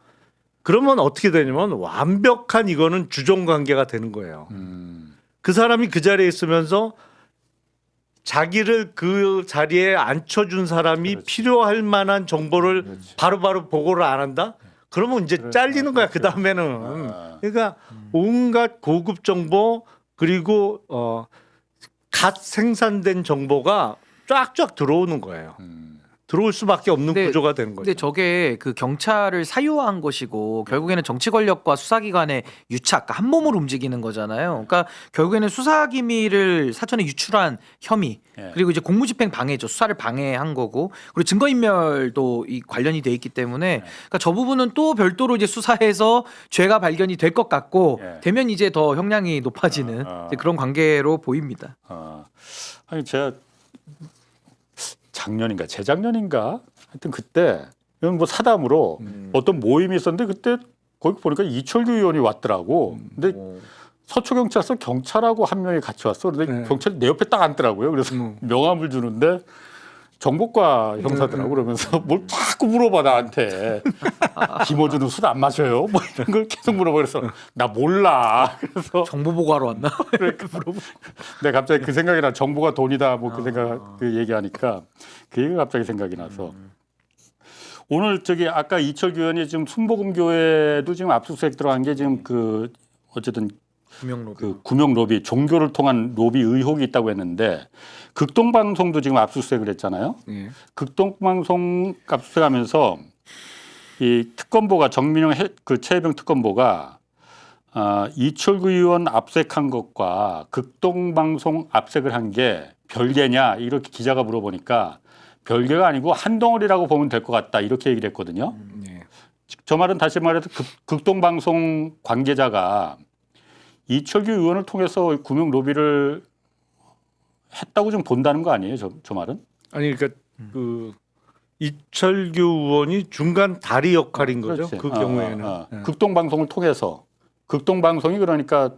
그러면 어떻게 되냐면 완벽한 이거는 주종 관계가 되는 거예요. 그 사람이 그 자리에 있으면서 자기를 그 자리에 앉혀준 사람이 그렇지. 필요할 만한 정보를 그렇지. 바로바로 보고를 안 한다? 그러면 이제 그렇지. 잘리는 거야. 그 다음에는. 그러니까 온갖 고급 정보 그리고 갓 생산된 정보가 쫙쫙 들어오는 거예요. 들어올 수밖에 없는 근데- 구조가 되는 거죠. 근데 저게 그 경찰을 사유화한 것이고 결국에는 정치 권력과 수사기관의 유착, 한 몸을 움직이는 거잖아요. 그러니까 결국에는 수사 기밀을 사전에 유출한 혐의, 예. 그리고 이제 공무집행 방해죠. 수사를 방해한 거고, 그리고 증거인멸도 이 관련이 돼 있기 때문에, 그러니까 저 부분은 또 별도로 이제 수사해서 죄가 발견이 될 것 같고 예. 되면 이제 더 형량이 높아지는 이제 그런 관계로 보입니다. 아니 제가 작년인가 재작년인가 하여튼 그때 이건 뭐 사담으로 어떤 모임이 있었는데 그때 거기 보니까 이철규 의원이 왔더라고. 근데 서초경찰서 경찰하고 한 명이 같이 왔어. 그런데 네. 경찰이 내 옆에 딱 앉더라고요. 그래서 명함을 주는데 정보과 형사더라고. 그러면서 뭘 자꾸 물어봐 나한테. 김어준은 술 안 마셔요? 뭐 이런 걸 계속 물어봐. 그래서 나 몰라. 그래서 정보 보고하러 왔나? 내가 갑자기 그 생각이 나. 정보가 돈이다. 뭐 그 생각 그 얘기하니까 그 얘기가 갑자기 생각이 나서 오늘 저기 아까 이철규 의원이 지금 순복음교회도 지금 압수수색 들어간 게 지금 그 어쨌든 구명로비. 그 구명 로비 종교를 통한 로비 의혹이 있다고 했는데 극동방송도 지금 압수수색을 했잖아요. 예. 극동방송 압수수색하면서 이 특검보가 정민용 그 최혜병 특검보가 이철구 의원 압색한 것과 극동방송 압색을 한 게 별개냐 이렇게 기자가 물어보니까 별개가 아니고 한 덩어리라고 보면 될 것 같다 이렇게 얘기를 했거든요. 예. 저 말은 다시 말해서 극동방송 관계자가 이철규 의원을 통해서 구명 로비를 했다고 좀 본다는 거 아니에요? 저 말은? 아니 그러니까 그 이철규 의원이 중간 다리 역할인 거죠. 그렇지. 그 경우에는. 예. 극동방송을 통해서 극동방송이 그러니까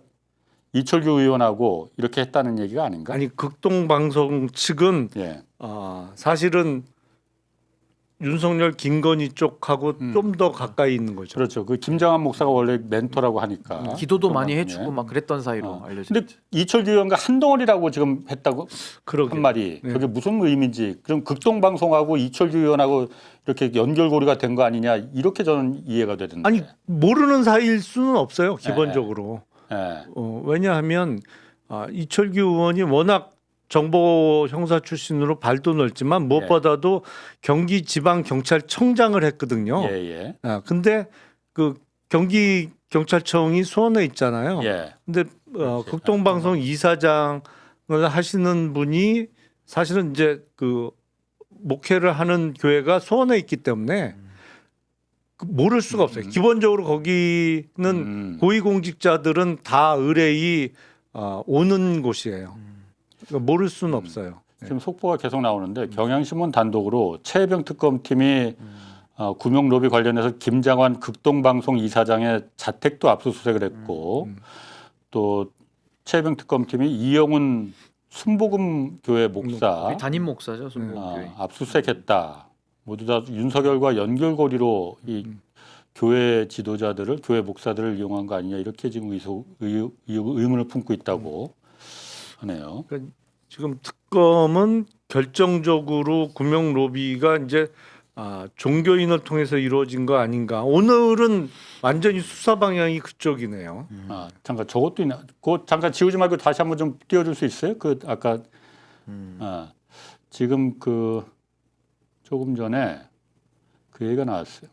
이철규 의원하고 이렇게 했다는 얘기가 아닌가? 아니 극동방송 측은 예. 사실은 윤석열 김건희 쪽하고 좀 더 가까이 있는 거죠. 그렇죠. 그 김장한 목사가 원래 멘토라고 하니까. 기도도 많이 예. 해주고 막 그랬던 사이로 알려져. 근데 이철규 의원과 한 덩어리라고 지금 했다고 그러게. 한 말이 네. 그게 무슨 의미인지 그럼 극동방송하고 이철규 의원하고 이렇게 연결고리가 된 거 아니냐 이렇게 저는 이해가 되던데. 아니 모르는 사이일 수는 없어요. 기본적으로. 예. 왜냐하면 이철규 의원이 워낙 정보 형사 출신으로 발도 넓지만 무엇보다도 경기지방경찰청장을 했거든요. 예. 근데 그 경기경찰청이 수원에 있잖아요. 예. 근데 극동방송 이사장을 하시는 분이 사실은 이제 그 목회를 하는 교회가 수원에 있기 때문에 모를 수가 없어요. 기본적으로 거기는 고위공직자들은 다 의뢰이 오는 곳이에요. 그러니까 모를 수는 없어요. 지금 속보가 계속 나오는데 경향신문 단독으로 최혜병 특검팀이 구명 로비 관련해서 김장환 극동방송 이사장의 자택도 압수수색을 했고 또 최혜병 특검팀이 이영훈 순복음 교회 목사 담임 목사죠, 순복음교회. 압수수색했다. 모두 다 윤석열과 연결고리로 이 교회 지도자들을 교회 목사들을 이용한 거 아니냐 이렇게 지금 의문을 품고 있다고 하네요. 그러니까 지금 특검은 결정적으로 구명 로비가 이제 종교인을 통해서 이루어진 거 아닌가. 오늘은 완전히 수사 방향이 그쪽이네요. 잠깐 저것도 있나? 그거 잠깐 지우지 말고 다시 한번 좀 띄워줄 수 있어요? 그 아까 지금 그 조금 전에 그 얘기가 나왔어요.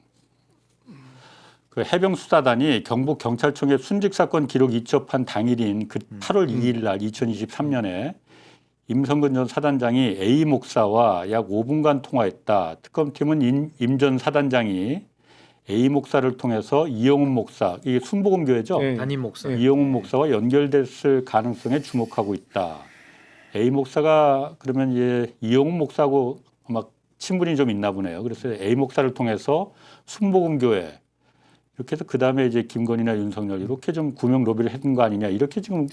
그 해병수사단이 경북 경찰청에 순직 사건 기록 이첩한 당일인 그 8월 2일 날 2023년에 임성근 전 사단장이 A 목사와 약 5분간 통화했다. 특검팀은 임 전 사단장이 A 목사를 통해서 이영훈 목사, 이게 순복음교회죠? 네. 담임 목사. 이영훈 목사와 연결됐을 가능성에 주목하고 있다. A 목사가 그러면 이영훈 목사하고 아마 친분이 좀 있나 보네요. 그래서 A 목사를 통해서 순복음교회 이렇게 해서 그 다음에 이제 김건희나 윤석열 이렇게 좀 구명 로비를 했던 거 아니냐 이렇게 지금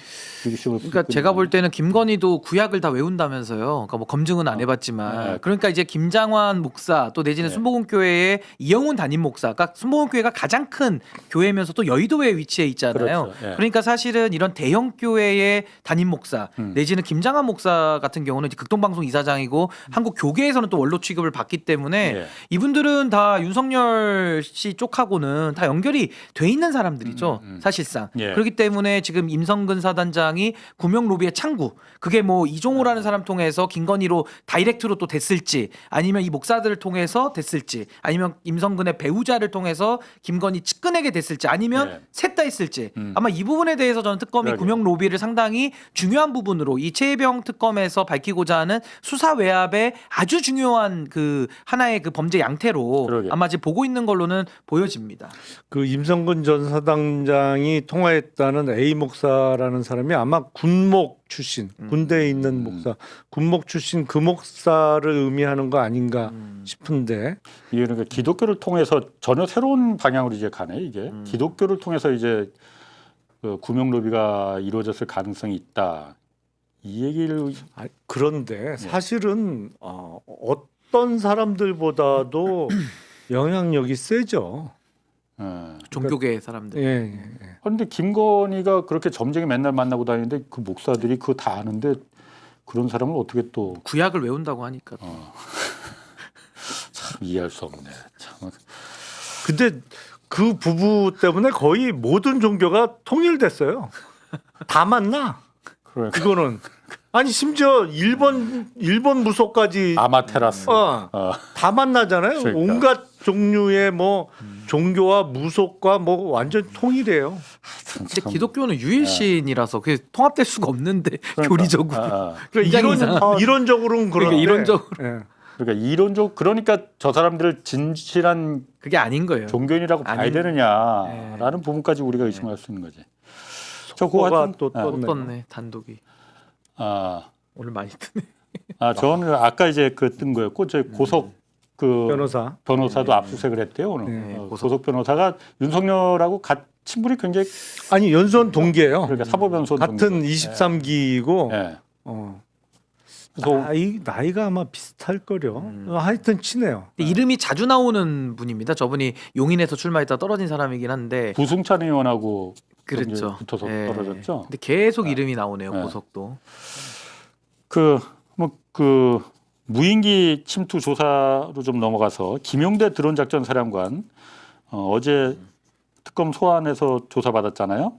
의심을. 그러니까 제가 볼 때는 김건희도 구약을 다 외운다면서요. 그러니까 뭐 검증은 안 해봤지만 네. 그러니까 이제 김장환 목사 또 내지는 네. 순복음교회의 이영훈 담임 목사, 그러니까 순복음교회가 가장 큰 교회면서 또 여의도에 위치해 있잖아요. 그렇죠. 예. 그러니까 사실은 이런 대형 교회의 담임 목사 내지는 김장환 목사 같은 경우는 이제 극동방송 이사장이고 한국 교계에서는 또 원로 취급을 받기 때문에 예. 이분들은 다 윤석열 씨 쪽하고는 다 연결이 돼 있는 사람들이죠. 사실상. 예. 그렇기 때문에 지금 임성근 사단장이 구명 로비의 창구, 그게 뭐 이종호라는 사람 통해서 김건희로 다이렉트로 또 됐을지, 아니면 이 목사들을 통해서 됐을지, 아니면 임성근의 배우자를 통해서 김건희 측근에게 됐을지, 아니면 예. 셋 다 있을지. 아마 이 부분에 대해서 저는 특검이 그러게요. 구명 로비를 상당히 중요한 부분으로 이 최혜병 특검에서 밝히고자 하는 수사 외압의 아주 중요한 그 하나의 그 범죄 양태로 그러게요. 아마 지금 보고 있는 걸로는 보여집니다. 그 임성근 전 사단장이 통화했다는 A 목사라는 사람이 아마 군목 출신, 군대에 있는 목사, 군목 출신 그 목사를 의미하는 거 아닌가 싶은데. 이게 그러니까 기독교를 통해서 전혀 새로운 방향으로 이제 가네 이게. 기독교를 통해서 이제 그 구명 로비가 이루어졌을 가능성이 있다. 이 얘기를. 그런데 사실은 어떤 사람들보다도 영향력이 세죠. 종교계 사람들. 예, 예. 그런데 김건희가 그렇게 점쟁이 맨날 만나고 다니는데 그 목사들이 그거 다 아는데 그런 사람을 어떻게 또 구약을 외운다고 하니까. 참 이해할 수 없네. 참. 근데 그 부부 때문에 거의 모든 종교가 통일됐어요. 다 만나. 그러니까 그거는 아니 심지어 일본 무속까지 아마테라스. 다 만나잖아요. 그러니까. 온갖 종류의 뭐 종교와 무속과 뭐 완전 통일이에요. 근데 기독교는 유일신이라서 그게 통합될 수가 없는데 교리적으로. 그러니까 이론적으로는 그런데 그러니까 이론적으로. 예. 그러니까 이론적 그러니까 저 사람들을 진실한 그게 아닌 거예요. 종교인이라고 봐야 아닌- 되느냐라는 부분까지 우리가 의심할 수 있는 거지. 저 그거 속보가 하여튼- 또 못 떴네. 떴네 단독이. 아, 오늘 많이 뜨네. 저는 아까 이제 그 뜬 거였고 저 고속 그 변호사도 압수수색을 했대요 오늘. 네, 고속 변호사가 윤석열하고 친분이 굉장히 아니 연수원 동기예요. 그러니까 사법연수원 같은 동기고. 23기이고 예. 그래서 나이가 아마 비슷할 거려. 하여튼 친해요. 근데 이름이 자주 나오는 분입니다. 저분이 용인에서 출마했다 떨어진 사람이긴 한데. 부승찬 의원하고 그렇죠. 붙어서 예. 떨어졌죠. 근데 계속 이름이 나오네요. 네. 고속도. 그 무인기 침투 조사로 좀 넘어가서 김용대 드론 작전 사령관 어제 특검 소환해서 조사 받았잖아요.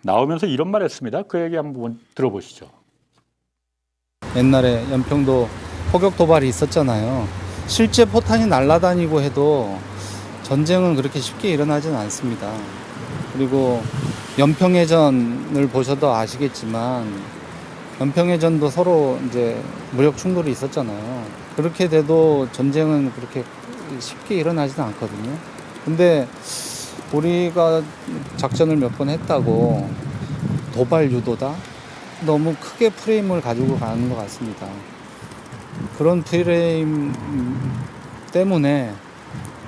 나오면서 이런 말 했습니다. 그 얘기 한번 들어보시죠. 옛날에 연평도 포격 도발이 있었잖아요. 실제 포탄이 날아다니고 해도 전쟁은 그렇게 쉽게 일어나지는 않습니다. 그리고 연평해전을 보셔도 아시겠지만 연평해전도 서로 이제 무력 충돌이 있었잖아요. 그렇게 돼도 전쟁은 그렇게 쉽게 일어나지는 않거든요. 근데 우리가 작전을 몇 번 했다고 도발 유도다? 너무 크게 프레임을 가지고 가는 것 같습니다. 그런 프레임 때문에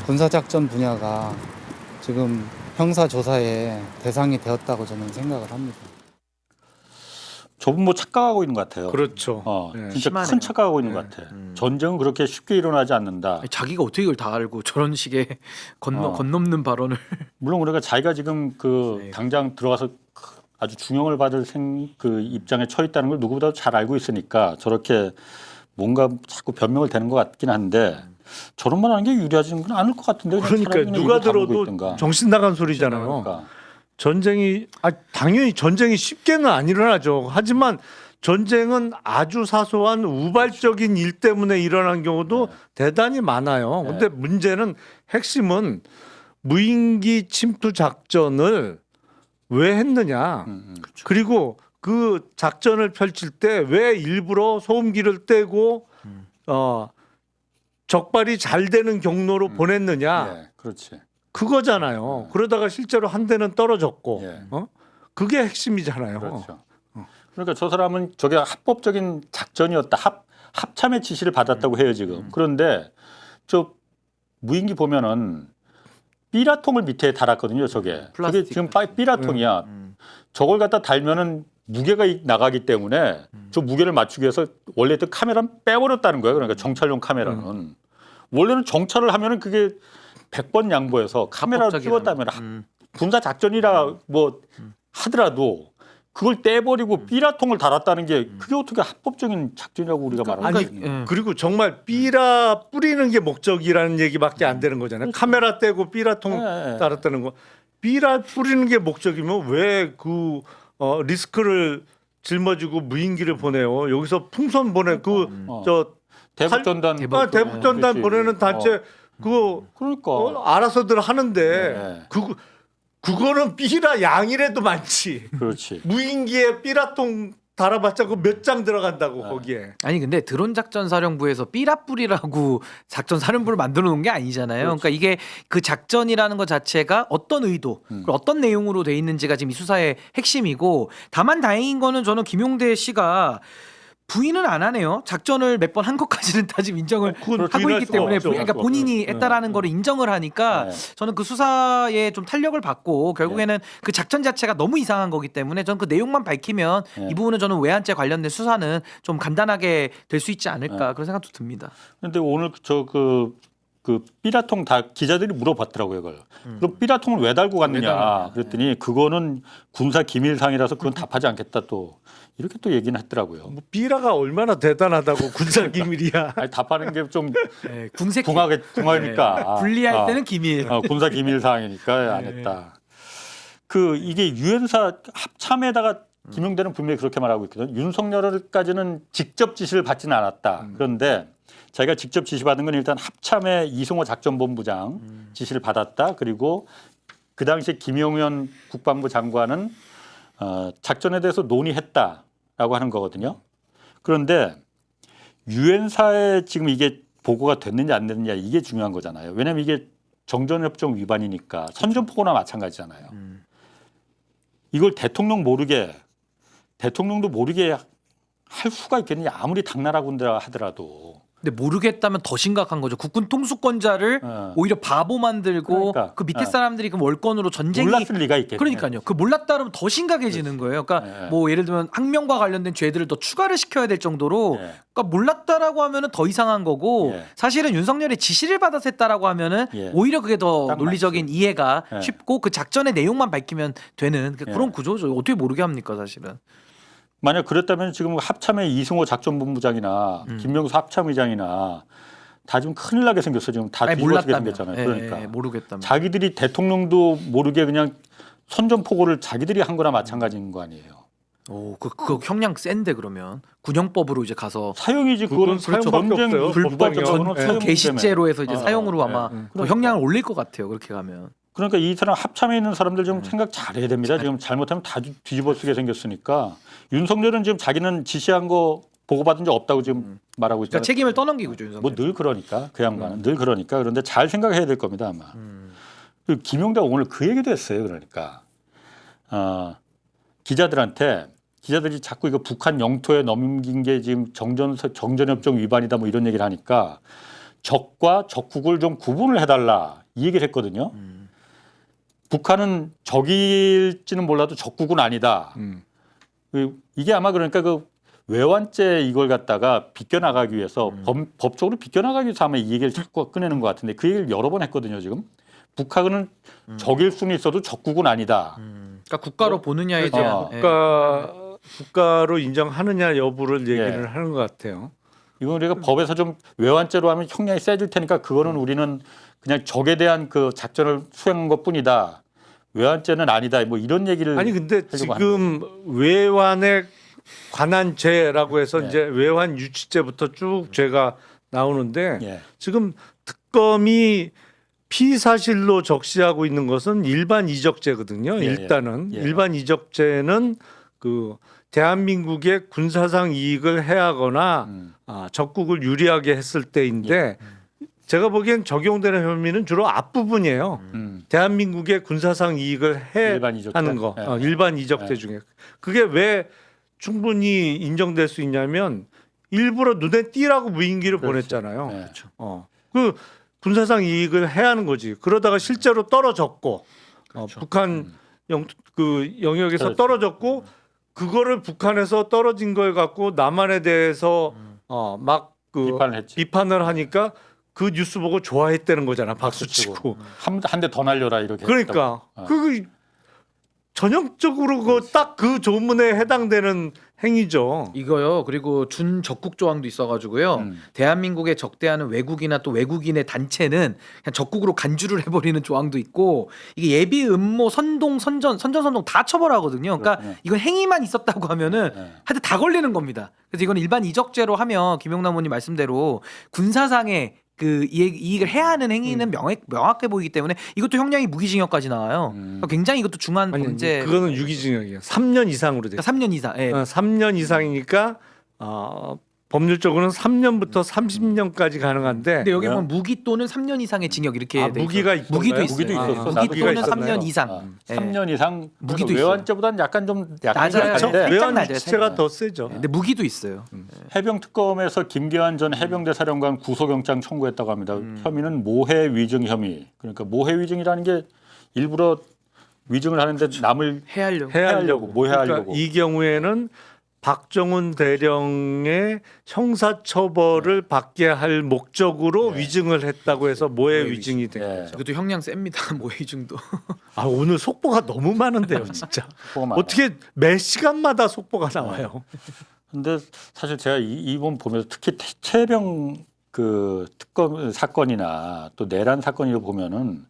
군사작전 분야가 지금 형사조사의 대상이 되었다고 저는 생각을 합니다. 저분 뭐 착각하고 있는 것 같아요. 그렇죠. 네. 진짜 심하네요. 큰 착각하고 있는 것 같아. 전쟁은 그렇게 쉽게 일어나지 않는다. 아니, 자기가 어떻게 이걸 다 알고 저런 식의 건넘는 발언을. 물론 우리가 자기가 지금 네. 당장 들어가서 아주 중형을 받을 그 입장에 처해 있다는 걸 누구보다도 잘 알고 있으니까 저렇게 뭔가 자꾸 변명을 대는 것 같긴 한데 저런 말 하는 게 유리하지는 않을 것 같은데. 그러니까 누가 들어도 정신 나간 소리잖아요. 그러니까. 전쟁이 당연히 전쟁이 쉽게는 안 일어나죠. 하지만 전쟁은 아주 사소한 우발적인 일 때문에 일어난 경우도 대단히 많아요. 근데 문제는 핵심은 무인기 침투 작전을 왜 했느냐. 그리고 그 작전을 펼칠 때 왜 일부러 소음기를 떼고 적발이 잘 되는 경로로 보냈느냐. 예, 그렇지. 그거잖아요. 그러다가 실제로 한 대는 떨어졌고, 예. 그게 핵심이잖아요. 그렇죠. 그러니까 저 사람은 저게 합법적인 작전이었다. 합참의 지시를 받았다고 해요 지금. 그런데 저 무인기 보면은 삐라통을 밑에 달았거든요. 저게. 그게 플라스틱. 지금 삐라통이야. 저걸 갖다 달면은 무게가 나가기 때문에 저 무게를 맞추기 위해서 원래 또 카메라는 빼버렸다는 거예요. 그러니까 정찰용 카메라는. 원래는 정찰을 하면은 그게 100번 양보해서 카메라를 찍었다면 군사 작전이라 뭐 하더라도 그걸 떼버리고 삐라통을 달았다는 게 그게 어떻게 합법적인 작전이라고 우리가 말하는 아니 거예요. 그리고 정말 삐라 뿌리는 게 목적이라는 얘기밖에 안 되는 거잖아요. 카메라 떼고 삐라통 네. 달았다는 거. 삐라 뿌리는 게 목적이면 왜 그 리스크를 짊어지고 무인기를 보내요. 여기서 풍선 보내 그저 대북 전단 대북 전단 그렇지. 보내는 단체 그거 그러니까 알아서들 하는데 네. 그거는 삐라 양이라도 많지. 그렇지. 무인기에 삐라통 달아봤자 그 몇 장 들어간다고 거기에. 아니 근데 드론 작전 사령부에서 삐라뿌리라고 작전 사령부를 만들어 놓은 게 아니잖아요. 그러니까 이게 그 작전이라는 것 자체가 어떤 의도, 그리고 어떤 내용으로 돼 있는지가 지금 이 수사의 핵심이고, 다만 다행인 거는 저는 김용대 씨가 부인은 안 하네요. 작전을 몇 번 한 것까지는 다 지금 인정을 그건 하고 부인할 있기 수가 때문에 없죠. 그러니까 본인이 했다라는 거를 인정을 하니까 저는 그 수사에 좀 탄력을 받고 결국에는 그 작전 자체가 너무 이상한 거기 때문에 저는 그 내용만 밝히면 이 부분은 저는 외환죄 관련된 수사는 좀 간단하게 될 수 있지 않을까 그런 생각도 듭니다. 근데 오늘 저 그 삐라통 다 기자들이 물어봤더라고요, 그걸. 그럼 삐라통을 왜 달고 갔느냐? 그랬더니 그거는 군사 기밀상이라서 그건 답하지 않겠다 또 이렇게 또 얘기는 했더라고요. 뭐 삐라가 얼마나 대단하다고 군사 기밀이야. 아니, 답하는 게 좀 네, 궁색 궁하니까 분리할 때는 기밀. 군사 기밀 사항이니까 안 했다. 그 이게 유엔사 합참에다가 김용대는 분명히 그렇게 말하고 있거든. 윤석열까지는 직접 지시를 받지는 않았다. 그런데 자기가 직접 지시받은 건 일단 합참의 이승호 작전본부장 지시를 받았다. 그리고 그 당시 김용현 국방부 장관은 작전에 대해서 논의했다라고 하는 거거든요. 그런데 유엔사에 지금 이게 보고가 됐느냐 안 됐느냐 이게 중요한 거잖아요. 왜냐하면 이게 정전협정 위반이니까 선전포고나 마찬가지잖아요. 이걸 대통령도 모르게 할 수가 있겠느냐. 아무리 당나라 군대라 하더라도. 근데 모르겠다면 더 심각한 거죠. 국군 통수권자를 오히려 바보 만들고 그러니까. 그 밑에 사람들이 그 월권으로 전쟁이 몰랐을 리가 있겠네. 그러니까요. 그 몰랐다 그러면 더 심각해지는 거예요. 그러니까 뭐 예를 들면 학명과 관련된 죄들을 더 추가를 시켜야 될 정도로 그러니까 몰랐다라고 하면은 더 이상한 거고 사실은 윤석열의 지시를 받아서 했다라고 하면은 오히려 그게 더 논리적인 이해가 쉽고 그 작전의 내용만 밝히면 되는 그런 구조죠. 어떻게 모르게 합니까 사실은. 만약 그랬다면 지금 합참의 이승호 작전본부장이나 김명수 합참의장이나 다 지금 큰일 나게 생겼어. 지금 다 뒤집어지게 생겼잖아요. 그러니까 모르겠다면 자기들이 대통령도 모르게 그냥 선전포고를 자기들이 한 거나 마찬가지인 거 아니에요. 오, 그거 형량 센데 그러면 군형법으로 이제 가서 사형이지. 그거는 사형밖에 전쟁 없어요. 불법적으로는 사형 개시죄로 해서 이제 사형으로 아마 더 그러니까. 형량을 올릴 것 같아요. 그렇게 가면. 그러니까 이 사람 합참에 있는 사람들 좀 생각 잘해야 됩니다. 지금 잘못하면 다 뒤집어쓰게 생겼으니까 윤석열은 지금 자기는 지시한 거 보고받은 적 없다고 지금 말하고 있잖아요. 그러니까 책임을 떠넘기고 있죠. 윤석열. 뭐 늘 그러니까 그 양반은 늘 그러니까. 그런데 잘 생각해야 될 겁니다 아마. 그리고 김용대가 오늘 그 얘기도 했어요. 그러니까 기자들이 자꾸 이거 북한 영토에 넘긴 게 지금 정전협정 위반이다 뭐 이런 얘기를 하니까 적과 적국을 좀 구분을 해달라 이 얘기를 했거든요. 북한은 적일지는 몰라도 적국은 아니다. 이게 아마 그러니까 그 외환죄 이걸 갖다가 비껴나가기 위해서 법적으로 비껴나가기 위해서 아마 이 얘기를 자꾸 꺼내는 것 같은데 그 얘기를 여러 번 했거든요. 지금 북한은 적일 수는 있어도 적국은 아니다. 그러니까 국가로 보느냐에 대한 국가로 인정하느냐 여부를 얘기를 하는 것 같아요. 이건 우리가 법에서 좀 외환죄로 하면 형량이 세질 테니까 그거는 우리는 그냥 적에 대한 그 작전을 수행한 것뿐이다. 외환죄는 아니다. 뭐 이런 얘기를 아니 근데 지금 외환에 관한 죄라고 해서 이제 외환 유치죄부터 쭉 죄가 나오는데 지금 특검이 피사실로 적시하고 있는 것은 일반 이적죄거든요. 일단은 일반 이적죄는 그 대한민국의 군사상 이익을 해하거나 적국을 유리하게 했을 때인데 제가 보기엔 적용되는 혐의는 주로 앞부분이에요. 대한민국의 군사상 이익을 하는 거. 일반 이적죄 중에. 그게 왜 충분히 인정될 수 있냐면 일부러 눈에 띄라고 무인기를 보냈잖아요. 군사상 이익을 해야 하는 거지. 그러다가 실제로 떨어졌고 북한 그 영역에서 그렇죠. 떨어졌고 그거를 북한에서 떨어진 걸 갖고 남한에 대해서 막 그 비판을 했지. 비판을 하니까 그 뉴스 보고 좋아했다는 거잖아. 박수 치고. 한 대 더 날려라 이렇게. 그러니까 그 전형적으로 딱 그 조문에 해당되는 행위죠. 이거요. 그리고 준 적국 조항도 있어가지고요. 대한민국에 적대하는 외국이나 또 외국인의 단체는 그냥 적국으로 간주를 해버리는 조항도 있고 이게 예비 음모 선동 선전 다 처벌하거든요. 그러니까 그렇군요. 이건 행위만 있었다고 하면은 하여튼 다 걸리는 겁니다. 그래서 이건 일반 이적죄로 하면 김용남 의원님 말씀대로 군사상의 그 이익을 해야 하는 행위는 명확해 보이기 때문에 이것도 형량이 무기징역까지 나와요. 그러니까 굉장히 이것도 중한 아니, 범죄. 그거는 유기징역이야. 3년 이상으로 돼. 그러니까 3년 이상. 예. 3년 이상이니까 법률적으로는 3년부터 30년까지 가능한데. 근데 여기 보면 무기 또는 3년 이상의 징역 이렇게 돼 있어요. 무기가 있던가요? 무기도 있어요. 무기도 있었어. 무기 나도 또는 있었나요? 3년 이상. 예. 3년 이상 무기도 외환죄보다는 약간 좀 약간 낮아요. 약한데 살짝 외환 낮아요, 유치죄가 살짝. 더 세죠. 근데 무기도 있어요. 해병 특검에서 김계환 전 해병대 사령관 구속영장 청구했다고 합니다. 혐의는 모해 위증 혐의. 그러니까 모해 위증이라는 게 일부러 위증을 하는데 남을 해하려고. 해하려고, 뭐 해하려고. 그러니까 이 경우에는 박정훈 대령의 형사처벌을 받게 할 목적으로 위증을 했다고 해서 모해 위증이 된 예. 거죠. 이것도 형량 셉니다. 모해중도. 아 오늘 속보가 너무 많은데요, 진짜. 속보가 많아요. 어떻게 매 시간마다 속보가 나와요? 근데 사실 제가 이번 보면서 특히 최병 그 특검 사건이나 또 내란 사건을 보면은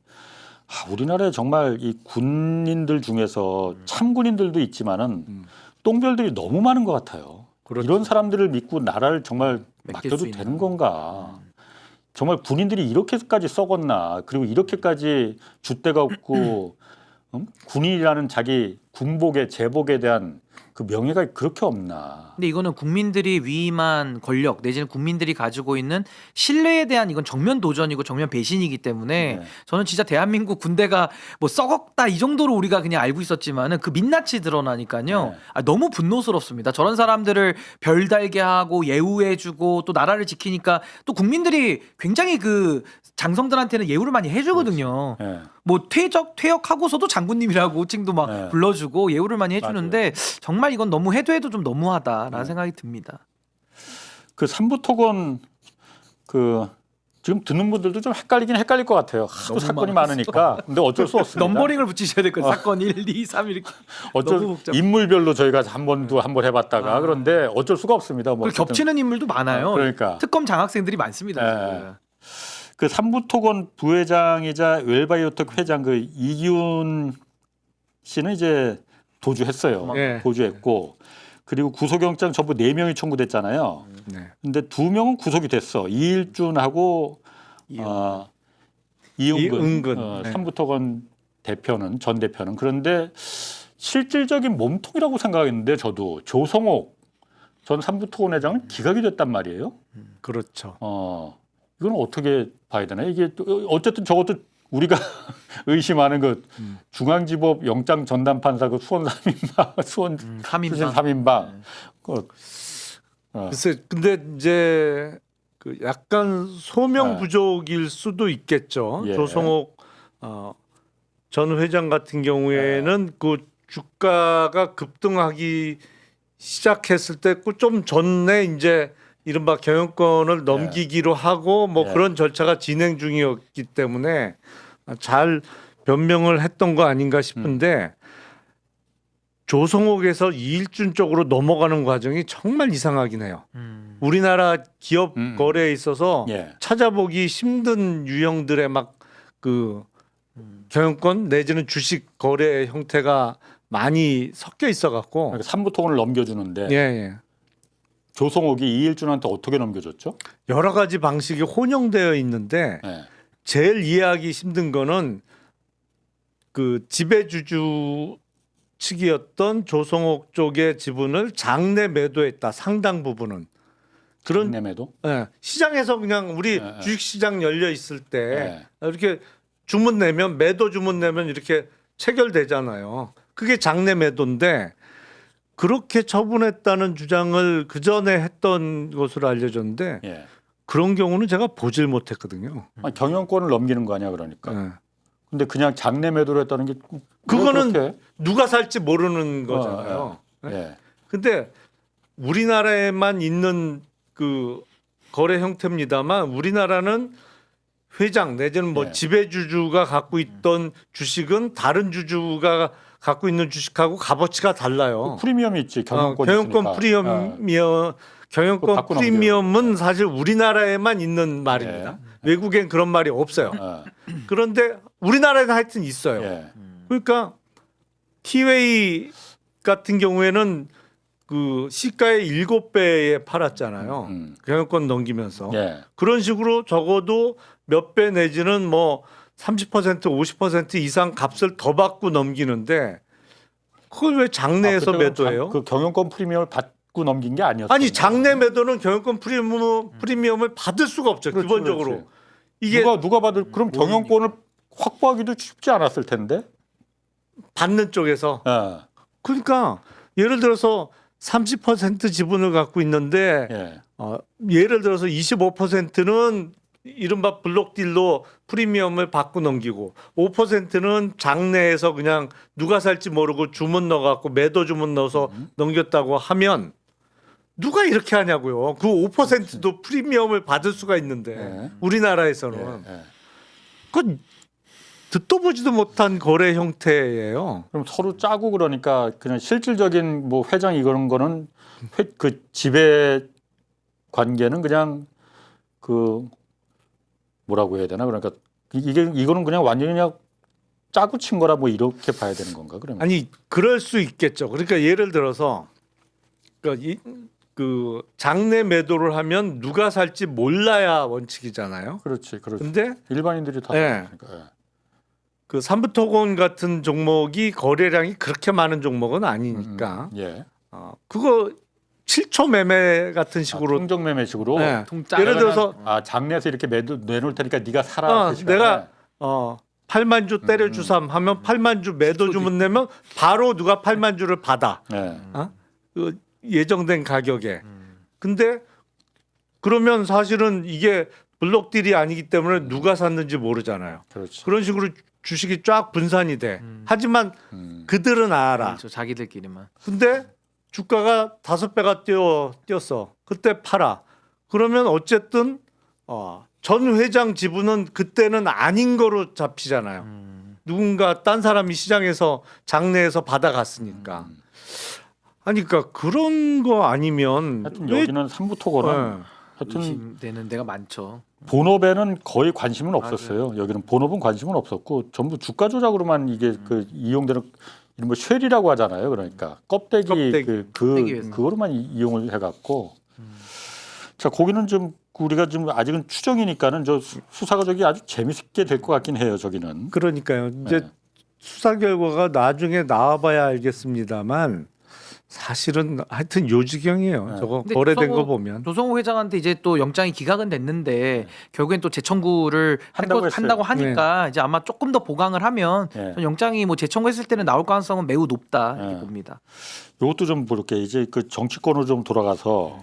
우리나라에 정말 이 군인들 중에서 참군인들도 있지만은 똥별들이 너무 많은 것 같아요. 그렇죠. 이런 사람들을 믿고 나라를 정말 맡길 맡겨도 수 있나? 되는 건가? 정말 군인들이 이렇게까지 썩었나? 그리고 이렇게까지 줏대가 없고 군인이라는 자기 군복의 제복에 대한 그 명예가 그렇게 없나? 근데 이거는 국민들이 위임한 권력 내지는 국민들이 가지고 있는 신뢰에 대한 이건 정면 도전이고 정면 배신이기 때문에 네. 저는 진짜 대한민국 군대가 뭐 썩었다 이 정도로 우리가 그냥 알고 있었지만은 그 민낯이 드러나니까요. 네. 너무 분노스럽습니다. 저런 사람들을 별달게 하고 예우해주고 또 나라를 지키니까 또 국민들이 굉장히 그 장성들한테는 예우를 많이 해주거든요. 예. 뭐 퇴역하고서도 장군님이라고 호칭도 막 네. 불러주고 예우를 많이 해주는데 정말 이건 너무 해도 좀 너무하다라는 생각이 듭니다. 그 삼부토건 그 지금 듣는 분들도 좀 헷갈릴 것 같아요. 하도 너무 사건이 많았어. 많으니까. 근데 어쩔 수 없습니다. 넘버링을 붙이셔야 될 거예요. 사건 1, 2, 3 이렇게. 어쩔 너무 복잡. 인물별로 저희가 한번 해봤다가 그런데 어쩔 수가 없습니다. 뭐 그리고 겹치는 인물도 많아요. 그러니까. 특검 장학생들이 많습니다. 네. 그 삼부토건 부회장이자 웰바이오텍 회장 그 이기훈 씨는 이제 도주했어요. 네. 도주했고 그리고 구속영장 전부 4명이 청구됐잖아요. 네. 근데 2명은 구속이 됐어. 이일준하고 이은근 네. 삼부토건 대표는 전 대표는 그런데 실질적인 몸통이라고 생각했는데 저도 조성옥 전 삼부토건 회장은 기각이 됐단 말이에요. 그렇죠. 이건 어떻게 봐야 되나? 이게 어쨌든 저것도 우리가 의심하는 그 중앙지법 영장 전담 판사 그 수원 3인방 수원 출신 3인방. 글쎄, 근데 이제 그 약간 소명 네. 부족일 수도 있겠죠. 예. 조성옥 전 회장 같은 경우에는 그 주가가 급등하기 시작했을 때 좀 전에 이제 이른바 경영권을 넘기기로 하고 뭐 예. 그런 절차가 진행 중이었기 때문에 잘 변명을 했던 거 아닌가 싶은데 조성옥에서 이일준 쪽으로 넘어가는 과정이 정말 이상하긴 해요. 우리나라 기업 거래에 있어서 예. 찾아보기 힘든 유형들의 막 그 경영권 내지는 주식 거래 형태가 많이 섞여 있어 갖고 그러니까 삼부토건을 넘겨주는데 예. 조성옥이 이일준한테 어떻게 넘겨줬죠? 여러 가지 방식이 혼용되어 있는데 예. 제일 이해하기 힘든 거는 그 지배주주 측이었던 조성옥 쪽의 지분을 장내 매도했다. 상당 부분은 그런 내매도 시장에서 그냥 우리 네. 주식시장 열려 있을 때 이렇게 주문 내면 매도 주문 내면 이렇게 체결되잖아요. 그게 장내 매도인데 그렇게 처분했다는 주장을 그 전에 했던 것으로 알려졌는데 예. 그런 경우는 제가 보질 못했거든요. 아니, 경영권을 넘기는 거 아니야 그러니까. 네. 근데 그냥 장내 매도를 했다는 게 그거는 그렇게? 누가 살지 모르는 거잖아요. 예. 근데 우리나라에만 있는 그 거래 형태입니다만 우리나라는 회장 내지는 뭐 네. 지배주주가 갖고 있던 주식은 다른 주주가 갖고 있는 주식하고 값어치가 달라요. 프리미엄이 있지 경영권 경영권 있으니까. 프리미엄 경영권 바꾸나 프리미엄은 사실 우리나라에만 있는 말입니다. 외국엔 그런 말이 없어요. 그런데 우리나라에는 하여튼 있어요. 예. 그러니까 티웨이 같은 경우에는 그 시가의 7배에 팔았잖아요. 경영권 넘기면서. 예. 그런 식으로 적어도 몇 배 내지는 뭐 30% 50% 이상 값을 더 받고 넘기는데 그걸 왜 장내에서 매도해요? 그 경영권 프리미엄을 받고 넘긴 게 아니었어요. 아니 장내 매도는 경영권 프리미엄을 받을 수가 없죠. 그렇지, 기본적으로. 그렇지. 이게 누가 받을 그럼 경영권을 확보하기도 쉽지 않았을 텐데. 받는 쪽에서. 예. 그러니까 예를 들어서 30% 지분을 갖고 있는데 예. 예를 들어서 25%는 이른바 블록딜로 프리미엄을 받고 넘기고 5%는 장내에서 그냥 누가 살지 모르고 주문 넣어갖고 매도 주문 넣어서 넘겼다고 하면 누가 이렇게 하냐고요. 그 5%도 프리미엄을 받을 수가 있는데 네. 우리나라에서는 예. 그건 듣도 보지도 못한 거래 형태예요. 그럼 서로 짜고 그러니까 그냥 실질적인 뭐 회장 이런 거는 그 지배 관계는 그냥 그 뭐라고 해야 되나 그러니까 이거는 그냥 완전히 그냥 짜고 친 거라 뭐 이렇게 봐야 되는 건가 그러면? 아니 그럴 수 있겠죠. 그러니까 예를 들어서 그 장내 매도를 하면 누가 살지 몰라야 원칙이잖아요. 그렇지. 근데 일반인들이 다 예. 그러니까. 그 삼부토건 같은 종목이 거래량이 그렇게 많은 종목은 아니니까 예. 그거 7초 매매 같은 식으로 통정 매매식으로. 예. 통짜- 예를 들어서 장내에서 이렇게 내놓을 테니까 네가 사라. 그 시간에. 내가 8만 주 때려주삼 하면 8만 주 매도 주문 내면 바로 누가 8만 주를 받아. 예. 그 예정된 가격에. 근데 그러면 사실은 이게 블록딜이 아니기 때문에 누가 샀는지 모르잖아요. 그렇지. 그런 식으로 주식이 쫙 분산이 돼. 하지만 그들은 알아. 그렇죠. 자기들끼리만. 근데 주가가 5배가 뛰었어. 그때 팔아. 그러면 어쨌든 전 회장 지분은 그때는 아닌 거로 잡히잖아요. 누군가 딴 사람이 시장에서 장내에서 받아갔으니까. 아니 그러니까 그런 거 아니면 하여튼 왜 여기는 삼부토건은 네. 하여튼 의심되는 데가 많죠. 본업에는 거의 관심은 없었어요. 여기는 본업은 관심은 없었고 전부 주가 조작으로만 이게 그 이용되는 이런 뭐 쉘이라고 하잖아요. 그러니까 껍데기. 껍데기. 그거로만 이용을 해갖고 자 거기는 좀 우리가 좀 아직은 추정이니까는 저 수사가 저기 아주 재밌게 될 것 같긴 해요. 저기는 그러니까요. 이제 네. 수사 결과가 나중에 나와봐야 알겠습니다만 사실은 하여튼 요지경이에요. 네. 저거 근데 거래된 조성호- 거 보면. 조성호 회장한테 이제 또 영장이 기각은 됐는데 결국엔 또 재청구를 한다고 했어요. 한다고 하니까 이제 아마 조금 더 보강을 하면 네. 전 영장이 뭐 재청구했을 때는 나올 가능성은 매우 높다 이렇게 네. 봅니다. 이것도 좀 볼게. 이제 그 정치권으로 좀 돌아가서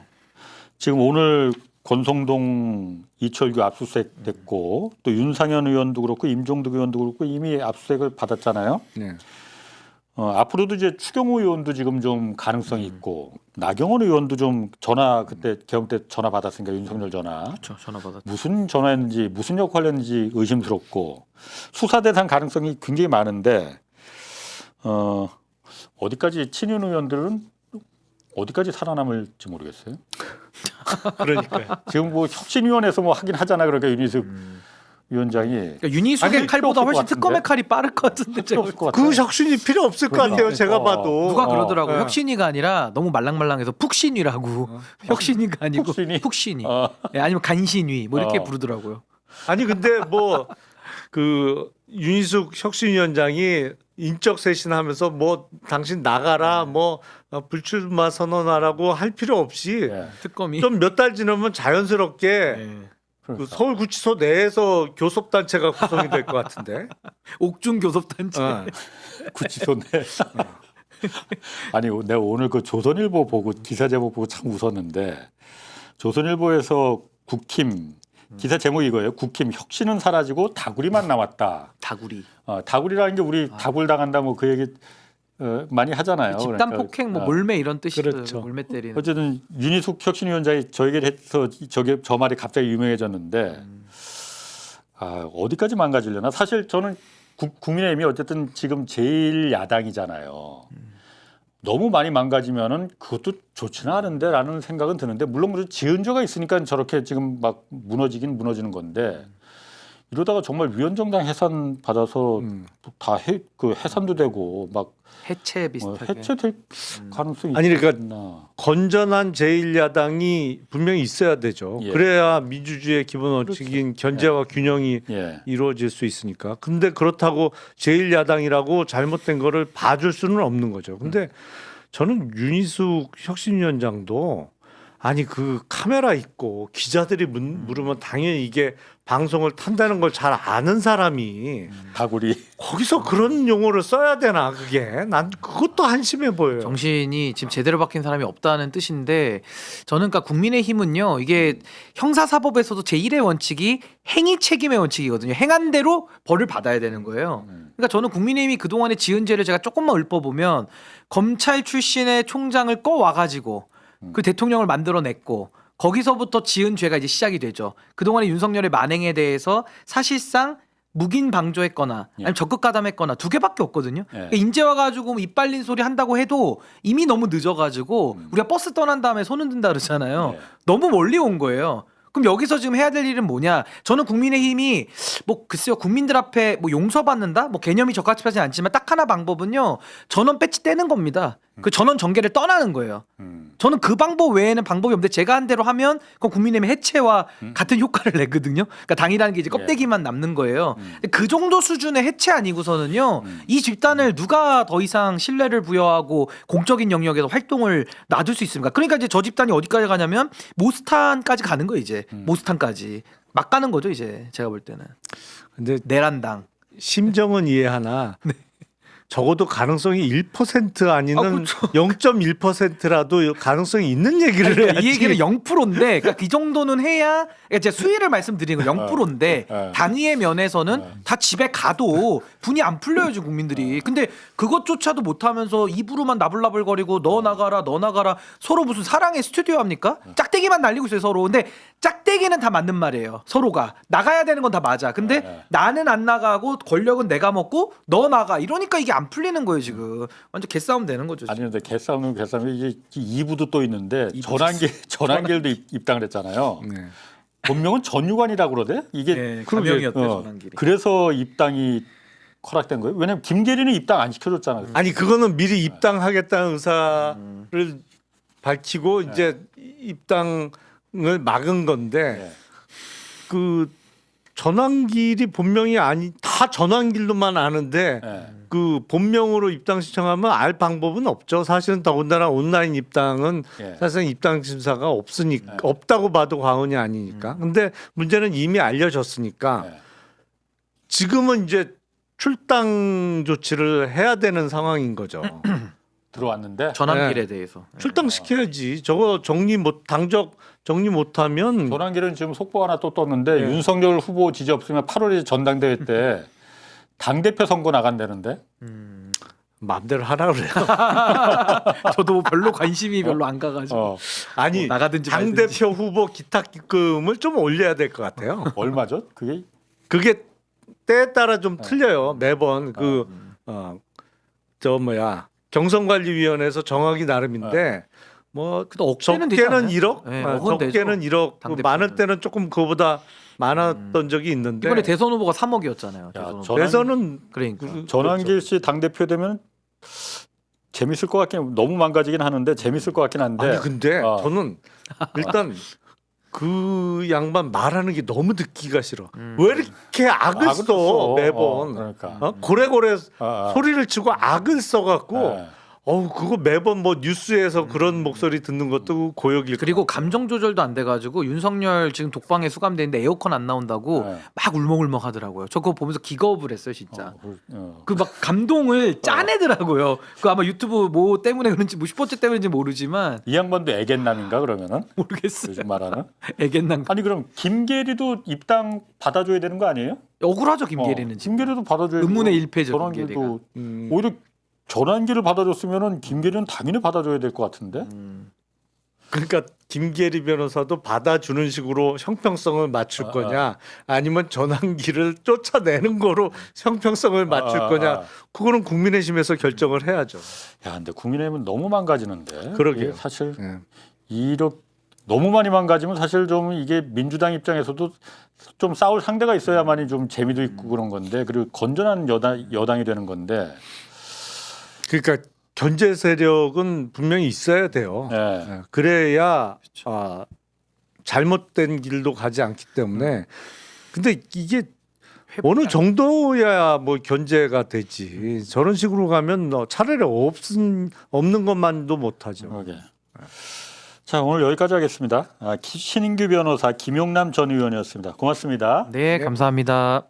지금 오늘 권성동 이철규 압수수색 됐고 또 윤상현 의원도 그렇고 임종득 의원도 그렇고 이미 압수수색을 받았잖아요. 네. 앞으로도 이제 추경호 의원도 지금 좀 가능성이 있고 나경원 의원도 좀 전화 그때 개헌 때 전화 받았으니까 윤석열 전화 그렇죠. 전화 받았. 무슨 전화했는지 무슨 역할을 했는지 의심스럽고 수사 대상 가능성이 굉장히 많은데 어디까지 친윤 의원들은 어디까지 살아남을지 모르겠어요. 그러니까요. 지금 뭐 혁신위원회에서 뭐 하긴 하잖아. 그러니까 윤희숙 위원장이 그러니까 윤희숙의 아니, 칼보다 필요 없을 훨씬 것 특검의 같은데? 칼이 빠를 것 같은데 필요 없을 것 같아. 그 혁신이 필요 없을 것 그러니까. 같아요. 제가 봐도. 누가 그러더라고. 네. 혁신이가 아니라 너무 말랑말랑해서 푹신이라고. 혁신이가 아니고 푹신이? 푹신이. 어. 예, 아니면 간신위 뭐 이렇게 어. 부르더라고요. 아니 근데 뭐 그 윤희숙 혁신위원장이 인적 쇄신하면서 뭐 당신 나가라 뭐 불출마 선언하라고 할 필요 없이 예. 특검이. 좀 몇 달 지나면 자연스럽게 예. 그 그러니까. 서울구치소 내에서 교섭단체가 구성이 될 것 같은데. 옥중 교섭단체. 구치소네. 아니 내가 오늘 그 조선일보 보고 기사 제목 보고 참 웃었는데 조선일보에서 국힘 기사 제목이 이거예요. 국힘 혁신은 사라지고 다구리만 남았다. 다구리. 다구리라는 게 우리 다굴 당한다 뭐 그 얘기 많이 하잖아요. 집단 그러니까, 폭행 뭐 몰매 이런 뜻이죠. 그렇죠. 몰매 때리는. 어쨌든 윤희숙 혁신위원장이 저 얘기를 해서 저 말이 갑자기 유명해졌는데 어디까지 망가지려나? 사실 저는 국민의힘이 어쨌든 지금 제일 야당이잖아요. 너무 많이 망가지면은 그것도 좋지는 않은데라는 생각은 드는데 물론 지은죄가 있으니까 저렇게 지금 막 무너지긴 무너지는 건데 이러다가 정말 위원정당 해산 받아서 다 해산도 되고 막 해체 비슷하게. 해체될 가능성이 아니 그러니까 있나? 건전한 제1야당이 분명히 있어야 되죠. 예. 그래야 민주주의의 기본 원칙인 견제와 균형이 예. 이루어질 수 있으니까. 근데 그렇다고 제1야당이라고 잘못된 거를 봐줄 수는 없는 거죠. 근데 저는 윤희숙 혁신위원장도 아니 그 카메라 있고 기자들이 물으면 당연히 이게 방송을 탄다는 걸 잘 아는 사람이 다구리 거기서 그런 용어를 써야 되나 그게 난 그것도 한심해 보여요. 정신이 지금 제대로 박힌 사람이 없다는 뜻인데 저는 그러니까 국민의힘은요 이게 형사사법에서도 제1의 원칙이 행위 책임의 원칙이거든요. 행한 대로 벌을 받아야 되는 거예요. 그러니까 저는 국민의힘이 그동안에 지은 죄를 제가 조금만 읊어보면 검찰 출신의 총장을 꺼와가지고 그 대통령을 만들어냈고 거기서부터 지은 죄가 이제 시작이 되죠. 그동안의 윤석열의 만행에 대해서 사실상 묵인 방조했거나 아니면 적극 가담했거나 두 개밖에 없거든요. 그러니까 인제 와가지고 입 빨린 소리 한다고 해도 이미 너무 늦어가지고 우리가 버스 떠난 다음에 손 흔든다 그러잖아요. 너무 멀리 온 거예요. 그럼 여기서 지금 해야 될 일은 뭐냐? 저는 국민의힘이 뭐 글쎄요 국민들 앞에 뭐 용서받는다? 뭐 개념이 적합하지 않지만 딱 하나 방법은요 전원 배치 떼는 겁니다. 그 전원 정계를 떠나는 거예요. 저는 그 방법 외에는 방법이 없는데 제가 한 대로 하면 그건 국민의힘 해체와 같은 효과를 내거든요. 그러니까 당이라는 게 이제 껍데기만 남는 거예요. 근데 그 정도 수준의 해체 아니고서는요 이 집단을 누가 더 이상 신뢰를 부여하고 공적인 영역에서 활동을 놔둘 수 있습니까? 그러니까 이제 저 집단이 어디까지 가냐면 모스탄까지 가는 거예요 이제 모스탄까지 막 가는 거죠 이제 제가 볼 때는. 근데 내란당. 심정은 이해하나 적어도 가능성이 1% 아니면 0.1%라도 가능성이 있는 얘기를 해야지. 이 얘기는 0%인데 그러니까 그 정도는 해야 그러니까 제가 수위를 말씀드리는 거 0%인데 당위의 면에서는 다 집에 가도 분이 안 풀려요 지금 국민들이. 근데 그것조차도 못하면서 입으로만 나불나불거리고 너 나가라 너 나가라 서로 무슨 사랑의 스튜디오 합니까? 짝대기만 날리고 있어요 서로. 근데 짝대기는 다 맞는 말이에요 서로가. 나가야 되는 건 다 맞아. 근데 나는 안 나가고 권력은 내가 먹고 너 나가 이러니까 이게 안 풀리는 거예요 지금. 완전 개싸움 되는 거죠 지금. 아니 근데 개싸움은 개싸움이 이게 2부도 또 있는데 전한길도 입당을 했잖아요. 네. 본명은 전유관이라고 그러대? 이게 네, 가명이었대요 전한길이. 그래서 입당이 허락된 거예요. 왜냐면 김계리는 입당 안 시켜줬잖아요. 아니 그거는 미리 입당하겠다는 의사를 밝히고 이제 입당을 막은 건데 그 전환길이 본명이 아니 다 전환길로만 아는데 그 본명으로 입당 신청하면 알 방법은 없죠. 사실은 더군다나 온라인 입당은 사실은 입당 심사가 없으니까 없다고 봐도 과언이 아니니까. 근데 문제는 이미 알려졌으니까 지금은 이제 출당 조치를 해야 되는 상황인 거죠. 들어왔는데 전환길에 대해서. 출당시켜야지. 저거 당적 정리 못하면 전환길은 지금 속보 하나 또 떴는데 윤석열 후보 지지 없으면 8월에 전당대회 때 당대표 선거 나간다는데 마음대로 하라 그래요. 저도 뭐 별로 관심이 별로 안 가가지고 아니 뭐 나가든지 당대표 후보 기탁기금을 좀 올려야 될 것 같아요. 얼마죠? 그게 때에 따라 좀 틀려요. 매번 경선관리위원회에서 정하기 나름인데 뭐 억대는 되지 적게는 않아요? 1억, 네, 적게는 1억, 당대표는. 많을 때는 조금 그거보다 많았던 적이 있는데 이번에 대선 후보가 3억이었잖아요. 대선은 그러니까 전환길 씨 당대표 되면 재밌을 것 같긴 너무 망가지긴 하는데 재밌을 것 같긴 한데 아니 근데 저는 일단 그 양반 말하는 게 너무 듣기가 싫어. 왜 이렇게 악을 써 매번 그러니까 고래고래 소리를 치고 악을 써갖고 그거 매번 뭐 뉴스에서 그런 목소리 듣는 것도 고역일 그리고 감정 조절도 안 돼가지고 윤석열 지금 독방에 수감돼 있는데 에어컨 안 나온다고 네. 막 울먹울먹 하더라고요. 저 그거 보면서 기겁을 했어요, 진짜. 어. 그 막 감동을 짜내더라고요. 그 아마 유튜브 뭐 때문에 그런지 뭐 슈퍼챗 때문인지 모르지만 이 양반도 애견남인가 그러면은 모르겠어요. 요즘 말하는. 애견남 아니 그럼 김계리도 입당 받아줘야 되는 거 아니에요? 억울하죠, 김계리는 지금. 김계리도 받아줘야 의문의 일패죠, 전환기도 김계리가. 오히려 전환기를 받아줬으면은 김계리는 당연히 받아줘야 될 것 같은데. 그러니까 김계리 변호사도 받아주는 식으로 형평성을 맞출 거냐 아니면 전환기를 쫓아내는 거로 형평성을 맞출 거냐 그거는 국민의힘에서 결정을 해야죠. 야, 근데 국민의힘은 너무 망가지는데. 그러게요. 이게 사실 예. 이렇게 너무 많이 망가지면 사실 좀 이게 민주당 입장에서도 좀 싸울 상대가 있어야만이 좀 재미도 있고 그런 건데 그리고 건전한 여당이 되는 건데. 그러니까 견제 세력은 분명히 있어야 돼요. 예. 예, 그래야 잘못된 길도 가지 않기 때문에. 근데 이게 어느 정도야 뭐 견제가 되지. 저런 식으로 가면 차라리 없는 것만도 못하죠. 그러게. 자, 오늘 여기까지 하겠습니다. 신인규 변호사, 김용남 전 의원이었습니다. 고맙습니다. 네, 감사합니다.